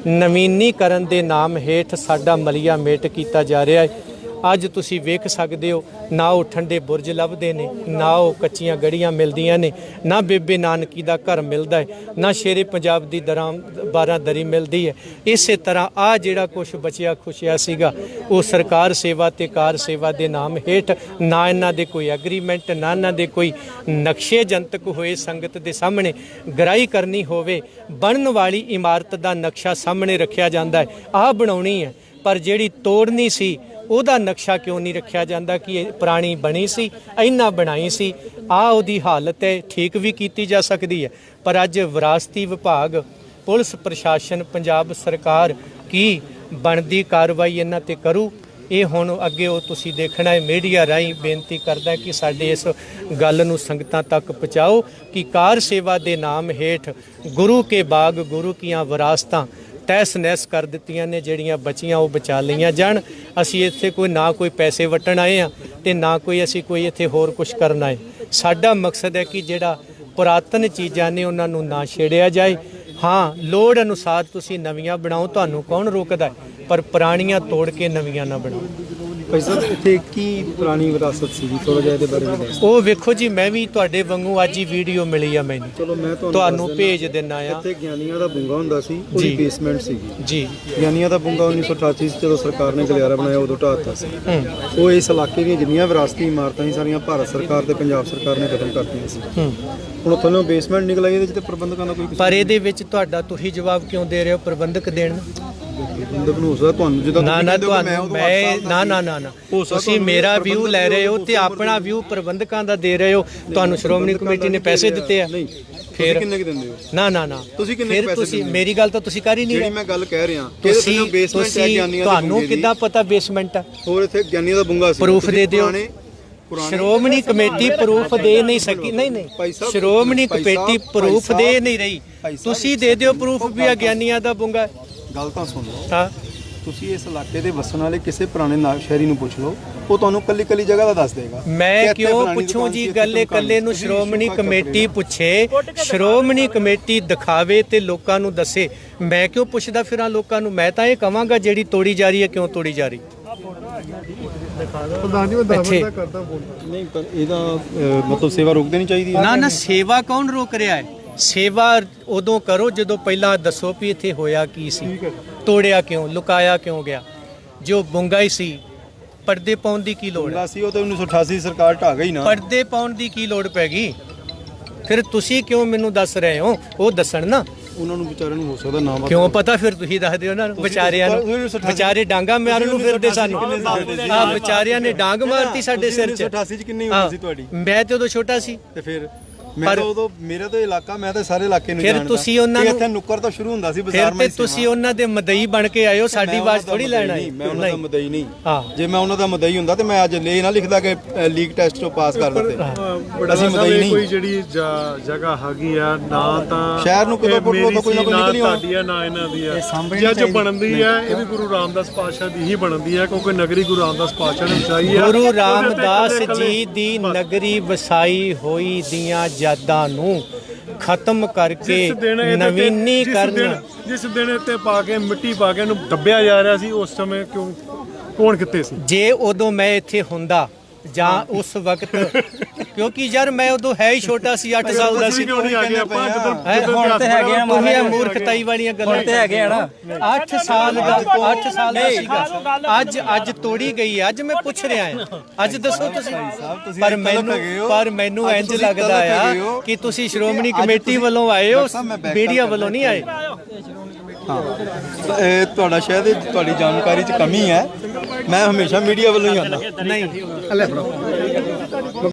ਨਵੀਨੀਕਰਨ ਦੇ ਨਾਮ ਹੇਠ ਸਾਡਾ ਮਲੀਆ ਮੇਟ ਕੀਤਾ ਜਾ ਰਿਹਾ ਹੈ। ਅੱਜ ਤੁਸੀਂ ਵੇਖ ਸਕਦੇ ਹੋ, ਨਾ ਉਹ ਠੰਡੇ ਬੁਰਜ ਲੱਭਦੇ ਨੇ, ਨਾ ਉਹ ਕੱਚੀਆਂ ਗੜੀਆਂ ਮਿਲਦੀਆਂ ਨੇ, ਨਾ ਬੇਬੇ ਨਾਨਕੀ ਦਾ ਘਰ ਮਿਲਦਾ ਹੈ, ਨਾ ਸ਼ੇਰੇ ਪੰਜਾਬ ਦੀ ਬਾਰਾਂਦਰੀ ਮਿਲਦੀ ਹੈ। ਇਸੇ ਤਰ੍ਹਾਂ ਆ ਜਿਹੜਾ ਕੁਛ ਬਚਿਆ ਖੁਸ਼ਿਆ ਸੀਗਾ, ਉਹ ਸਰਕਾਰ ਸੇਵਾ ਤੇ ਕਾਰ ਸੇਵਾ ਦੇ ਨਾਮ ਹੇਠ, ਨਾ ਇਹਨਾਂ ਦੇ ਕੋਈ ਐਗਰੀਮੈਂਟ, ਨਾ ਇਹਨਾਂ ਦੇ ਕੋਈ ਨਕਸ਼ੇ ਜਨਤਕ ਹੋਏ ਸੰਗਤ ਦੇ ਸਾਹਮਣੇ ਗਰਾਈ ਕਰਨੀ ਹੋਵੇ, ਬਣਨ ਵਾਲੀ ਇਮਾਰਤ ਦਾ ਨਕਸ਼ਾ ਸਾਹਮਣੇ ਰੱਖਿਆ ਜਾਂਦਾ ਹੈ, ਆਹ ਬਣਾਉਣੀ ਹੈ। ਪਰ ਜਿਹੜੀ ਤੋੜਨੀ ਸੀ ਉਹਦਾ ਨਕਸ਼ਾ ਕਿਉਂ ਨਹੀਂ ਰੱਖਿਆ ਜਾਂਦਾ ਕਿ ਇਹ ਪੁਰਾਣੀ ਬਣੀ ਸੀ, ਇੰਨਾ ਬਣਾਈ ਸੀ, ਆਹ ਉਹਦੀ ਹਾਲਤ ਹੈ, ਠੀਕ ਵੀ ਕੀਤੀ ਜਾ ਸਕਦੀ ਹੈ। ਪਰ ਅੱਜ ਵਿਰਾਸਤੀ ਵਿਭਾਗ, ਪੁਲਿਸ ਪ੍ਰਸ਼ਾਸਨ, ਪੰਜਾਬ ਸਰਕਾਰ ਕੀ ਬਣਦੀ ਕਾਰਵਾਈ ਇਹਨਾਂ ਤੇ ਕਰੂ, ਇਹ ਹੁਣ ਅੱਗੇ ਉਹ ਤੁਸੀਂ ਦੇਖਣਾ ਹੈ। ਮੀਡੀਆ ਰਾਹੀਂ ਬੇਨਤੀ ਕਰਦਾ ਕਿ ਸਾਡੇ ਇਸ ਗੱਲ ਨੂੰ ਸੰਗਤਾਂ ਤੱਕ ਪਹੁੰਚਾਓ ਕਿ ਕਾਰ ਸੇਵਾ ਦੇ ਨਾਮ ਹੇਠ ਗੁਰੂ ਕੇ ਬਾਗ, ਗੁਰੂ ਕੀਆਂ ਵਿਰਾਸਤਾਂ ਤਹਿਸ ਨਹਿਸ ਕਰ ਦਿੱਤੀਆਂ ਨੇ, ਜਿਹੜੀਆਂ ਬਚੀਆਂ ਉਹ ਬਚਾ ਲਈਆਂ ਜਾਣ। ਅਸੀਂ ਇੱਥੇ ਕੋਈ ਨਾ ਕੋਈ ਪੈਸੇ ਵਟਣ ਆਏ ਹਾਂ ਤੇ ਨਾ ਕੋਈ ਅਸੀਂ ਕੋਈ ਇੱਥੇ ਹੋਰ ਕੁਝ ਕਰਨਾ ਹੈ। ਸਾਡਾ ਮਕਸਦ ਹੈ ਕਿ ਜਿਹੜਾ ਪੁਰਾਤਨ ਚੀਜ਼ਾਂ ਨੇ ਉਹਨਾਂ ਨੂੰ ਨਾ ਛੇੜਿਆ ਜਾਏ। ਹਾਂ, ਲੋੜ ਅਨੁਸਾਰ ਤੁਸੀਂ ਨਵੀਆਂ ਬਣਾਓ, ਤੁਹਾਨੂੰ ਕੌਣ ਰੋਕਦਾ, ਪਰ ਪੁਰਾਣੀਆਂ ਤੋੜ ਕੇ ਨਵੀਆਂ ਨਾ ਬਣਾਓ। ਭਾਈ ਸਾਹਿਬ ਇੱਥੇ ਕੀ ਪੁਰਾਣੀ ਵਿਰਾਸਤ ਸੀ, ਥੋੜਾ ਜਿਹਾ ਇਹਦੇ ਬਾਰੇ ਵੀ ਦੱਸੋ। ਉਹ ਵੇਖੋ ਜੀ, ਮੈਂ ਵੀ ਤੁਹਾਡੇ ਵਾਂਗੂ ਅੱਜ ਹੀ ਵੀਡੀਓ ਮਿਲੀ ਆ ਮੈਨੂੰ, ਚਲੋ ਮੈਂ ਤੁਹਾਨੂੰ ਭੇਜ ਦਿੰਦਾ ਆ। ਇੱਥੇ ਗਿਆਨੀਆਂ ਦਾ ਬੁੰਗਾ ਹੁੰਦਾ ਸੀ, ਉਹਦੀ ਬੇਸਮੈਂਟ ਸੀਗੀ ਜੀ। ਗਿਆਨੀਆਂ ਦਾ ਬੁੰਗਾ 1988 ਚ ਜਦੋਂ ਸਰਕਾਰ ਨੇ ਗਲਿਆਰਾ ਬਣਾਇਆ ਉਦੋਂ ਢਾਹ ਦਿੱਤਾ ਸੀ। ਉਹ ਇਸ ਇਲਾਕੇ ਦੀਆਂ ਜਿੰਨੀਆਂ ਵਿਰਾਸਤੀ ਇਮਾਰਤਾਂ ਸੀ ਸਾਰੀਆਂ ਭਾਰਤ ਸਰਕਾਰ ਤੇ ਪੰਜਾਬ ਸਰਕਾਰ ਨੇ ਖਤਮ ਕਰਤੀਆਂ ਸੀ। ਹੁਣ ਉੱਥੋਂ ਬੇਸਮੈਂਟ ਨਿਕਲ ਆਈ, ਇਹਦੇ ਚ ਤੇ ਪ੍ਰਬੰਧਕਾਂ ਦਾ ਕੋਈ ਪਰ ਇਹਦੇ ਵਿੱਚ ਤੁਹਾਡਾ ਤੁਸੀਂ ਜਵਾਬ ਕਿਉਂ ਦੇ ਰਹੇ ਹੋ? ਪ੍ਰਬੰਧਕ ਦੇਣ ਪ੍ਰਬੰਧਕ ਨੂੰ ਹੋ ਸਕਦਾ ਤੁਹਾਨੂੰ ਜਿੱਦਾਂ ਨਾ ਤੁਹਾਨੂੰ ਮੈਂ ਨਾ ਤੁਸੀਂ ਮੇਰਾ ਵਿਊ ਲੈ ਰਹੇ ਹੋ ਤੇ ਆਪਣਾ ਵਿਊ ਪ੍ਰਬੰਧਕਾਂ ਦਾ ਦੇ ਰਹੇ ਹੋ। ਤੁਹਾਨੂੰ ਸ਼੍ਰੋਮਣੀ ਕਮੇਟੀ ਨੇ ਪੈਸੇ ਦਿੱਤੇ ਆ, ਫਿਰ ਕਿੰਨੇ ਦਿੰਦੇ ਹੋ? ਨਾ ਤੁਸੀਂ ਕਿੰਨੇ ਪੈਸੇ ਤੁਸੀਂ ਮੇਰੀ ਗੱਲ ਤਾਂ ਤੁਸੀਂ ਕਰ ਹੀ ਨਹੀਂ ਰਹੇ। ਮੈਂ ਗੱਲ ਕਹਿ ਰਿਹਾ ਕਿ ਇਹਦੇ ਬੇਸਮੈਂਟ ਹੈ ਗਿਆਨੀਆਂ ਦਾ, ਤੁਹਾਨੂੰ ਕਿੱਦਾਂ ਪਤਾ ਬੇਸਮੈਂਟ ਆ? ਹੋਰ ਇੱਥੇ ਗਿਆਨੀਆਂ ਦਾ ਬੁੰਗਾ ਸੀ, ਪ੍ਰੂਫ ਦੇ ਦਿਓ। ਸ਼੍ਰੋਮਣੀ ਕਮੇਟੀ ਪ੍ਰੂਫ ਦੇ ਨਹੀਂ ਸਕੀ। ਨਹੀਂ ਸ਼੍ਰੋਮਣੀ ਕਮੇਟੀ ਪ੍ਰੂਫ ਦੇ ਨਹੀਂ ਰਹੀ, ਤੁਸੀਂ ਦੇ ਦਿਓ ਪ੍ਰੂਫ ਵੀ ਆ ਗਿਆਨੀਆਂ ਦਾ ਬੁੰਗਾ। ਗੱਲ ਤਾਂ ਸੁਣ ਲਓ, ਹਾਂ, ਤੁਸੀਂ ਇਸ ਇਲਾਕੇ ਦੇ ਵਸਣ ਵਾਲੇ ਕਿਸੇ ਪੁਰਾਣੇ ਸ਼ਹਿਰੀ ਨੂੰ ਪੁੱਛ ਲਓ, ਉਹ ਤੁਹਾਨੂੰ ਕੱਲੀ ਜਗ੍ਹਾ ਦਾ ਦੱਸ ਦੇਗਾ। ਮੈਂ ਕਿਉਂ ਪੁੱਛੂੰ ਜੀ? ਕੱਲੇ ਨੂੰ ਸ਼੍ਰੋਮਣੀ ਕਮੇਟੀ ਪੁੱਛੇ, ਸ਼੍ਰੋਮਣੀ ਕਮੇਟੀ ਦਿਖਾਵੇ ਤੇ ਲੋਕਾਂ ਨੂੰ ਦੱਸੇ। ਮੈਂ ਕਿਉਂ ਪੁੱਛਦਾ ਫਿਰਾਂ ਲੋਕਾਂ ਨੂੰ? ਮੈਂ ਤਾਂ ਇਹ ਕਵਾਂਗਾ ਜਿਹੜੀ ਤੋੜੀ ਜਾ ਰਹੀ ਹੈ ਕਿਉਂ ਤੋੜੀ ਜਾ ਰਹੀ। ਪ੍ਰਧਾਨ ਜੀ ਮੈਂ 10 ਮਿੰਟ ਦਾ ਕਰਦਾ ਫੋਨ। ਨਹੀਂ ਪਰ ਇਹਦਾ ਮਤਲਬ ਸੇਵਾ ਰੋਕ ਦੇਣੀ ਚਾਹੀਦੀ ਹੈ। ਨਾ ਸੇਵਾ ਕੌਣ ਰੋਕ ਰਿਹਾ ਹੈ? ਸੇਵਾ ਉਦੋਂ ਕਰੋ ਜਦੋਂ ਪਹਿਲਾਂ ਦੱਸੋ ਵੀ ਇੱਥੇ ਹੋਇਆ ਕੀ ਸੀ, ਤੋੜਿਆ ਕਿਉਂ, ਲੁਕਾਇਆ ਕਿਉਂ ਗਿਆ। ਜੋ ਬੁੰਗਾ ਹੀ ਸੀ, ਪਰਦੇ ਪਾਉਣ ਦੀ ਕੀ ਲੋੜ ਹੈ? ਸੀ ਉਹ ਤਾਂ 1988 ਸਰਕਾਰ ਢਾਹ ਗਈ ਨਾ। ਪਰਦੇ ਪਾਉਣ ਦੀ ਕੀ ਲੋੜ ਪੈ ਗਈ? ਫਿਰ ਤੁਸੀਂ ਕਿਉਂ ਮੈਨੂੰ ਦੱਸ ਰਹੇ ਹੋ? ਉਹ ਦੱਸਣ ਨਾ, ਉਹਨਾਂ ਨੂੰ ਵਿਚਾਰਿਆਂ ਨੂੰ ਹੋ ਸਕਦਾ ਨਾ ਕਿਉਂ ਪਤਾ, ਫਿਰ ਤੁਸੀਂ ਦੱਸ ਦਿਓ ਉਹਨਾਂ ਨੂੰ। ਵਿਚਾਰਿਆਂ ਨੂੰ, ਵਿਚਾਰੇ ਡਾਂਗਾ ਮਾਰਨ ਨੂੰ ਫਿਰਦੇ ਸਾਨੂੰ। ਆ ਵਿਚਾਰਿਆਂ ਨੇ ਡਾਂਗ ਮਾਰਤੀ ਸਾਡੇ ਸਿਰ 'ਚ। 88 ਚ ਕਿੰਨੀ ਉਮਰ ਸੀ ਤੁਹਾਡੀ? ਮੈਂ ਤੇ ਉਦੋਂ ਛੋਟਾ ਸੀ। ਤੇ ਫਿਰ ਮੈਂ ਤਾਂ ਉਦੋਂ ਮੇਰਾ ਤਾਂ ਇਲਾਕਾ, ਮੈਂ ਤਾਂ ਸਾਰੇ ਇਲਾਕੇ ਨੂੰ ਜਾਣਦਾ। ਫਿਰ ਤੁਸੀਂ ਉਹਨਾਂ ਨੂੰ, ਇੱਥੇ ਨੁੱਕਰ ਤੋਂ ਸ਼ੁਰੂ ਹੁੰਦਾ ਸੀ ਬਾਜ਼ਾਰ ਵਿੱਚ। ਫਿਰ ਤੁਸੀਂ ਉਹਨਾਂ ਦੇ ਮਦਈ ਬਣ ਕੇ ਆਇਓ, ਸਾਡੀ ਆਵਾਜ਼ ਥੋੜੀ ਲੈਣ ਆਏ। ਮੈਂ ਉਹਨਾਂ ਦਾ ਮਦਈ ਨਹੀਂ। ਜੇ ਮੈਂ ਉਹਨਾਂ ਦਾ ਮਦਈ ਹੁੰਦਾ ਤੇ ਮੈਂ ਅੱਜ ਲੈ ਨਾ ਲਿਖਦਾ ਕਿ ਲੀਗ ਟੈਸਟ ਤੋਂ ਪਾਸ ਕਰ ਦਿੱਤੇ। ਅਸੀਂ ਮਦਈ ਨਹੀਂ। ਕੋਈ ਜਿਹੜੀ ਜਗ੍ਹਾ ਹੈਗੀ ਆ ਨਾ ਤਾਂ ਸ਼ਹਿਰ ਨੂੰ ਕਿਦੋਂ ਕੋਈ ਨਾ ਕੋਈ ਨਿਕਲੀ ਆਉਂਦੀ ਆ, ਨਾ ਇਹਨਾਂ ਦੀ ਆ। ਜੇ ਬਣਦੀ ਆ ਇਹ ਵੀ ਗੁਰੂ ਰਾਮਦਾਸ ਪਾਤਸ਼ਾਹ ਦੀ ਹੀ ਬਣਦੀ ਆ, ਕਿਉਂਕਿ ਨਗਰੀ ਗੁਰੂ ਰਾਮਦਾਸ ਪਾਤਸ਼ਾਹ ਨੇ ਵਸਾਈ ਆ। ਗੁਰੂ ਰਾਮਦਾਸ ਜੀ ਦੀ ਨਗਰੀ ਵਸਾਈ ਹੋਈ ਦੀਆਂ ਯਾਦਾਂ ਨੂੰ ਖਤਮ ਕਰਕੇ ਨਵੀਨੀਕਰਨ, ਜਿਸ ਦਿਨ ਇੱਥੇ ਪਾ ਕੇ ਮਿੱਟੀ ਪਾ ਕੇ ਇਹਨੂੰ ਦੱਬਿਆ ਜਾ ਰਿਹਾ ਸੀ, ਉਸ ਸਮੇਂ ਕਿਉਂ ਕੌਣ ਕਿੱਥੇ ਸੀ? ਜੇ ਉਦੋਂ ਮੈਂ ਇੱਥੇ ਹੁੰਦਾ ਜਾਂ ਉਸ ਵਕਤ, ਕਿਉਂਕਿ ਯਾਰ ਮੈਂ ਉਦੋਂ ਹੈ ਹੀ ਛੋਟਾ ਸੀ, 8 ਸਾਲ ਦਾ ਸੀ। ਹੁਣ ਤੇ ਹੈਗੇ ਆ ਤੁਸੀਂ ਮੂਰਖਤਾਈ ਵਾਲੀਆਂ ਗੱਲਾਂ ਤੇ ਹੈਗੇ ਆ ਨਾ। 8 ਸਾਲ ਦਾ ਸੀਗਾ। ਅੱਜ ਤੋੜੀ ਗਈ ਹੈ। ਅੱਜ ਮੈਂ ਪੁੱਛ ਰਿਹਾ ਹਾਂ, ਅੱਜ ਦੱਸੋ ਤੁਸੀਂ। ਪਰ ਮੈਨੂੰ ਇੰਜ ਲੱਗਦਾ ਆ ਕਿ ਤੁਸੀਂ ਸ਼੍ਰੋਮਣੀ ਕਮੇਟੀ ਵੱਲੋਂ ਆਏ ਹੋ, ਮੀਡੀਆ ਵੱਲੋਂ ਨਹੀਂ ਆਏ। ਇਹ ਤੁਹਾਡਾ ਸ਼ਾਇਦ ਤੁਹਾਡੀ ਜਾਣਕਾਰੀ 'ਚ ਕਮੀ ਹੈ। ਮੈਂ ਹਮੇਸ਼ਾ ਮੀਡੀਆ ਵੱਲੋਂ ਹੀ ਆਉਂਦਾ। ਨਹੀਂ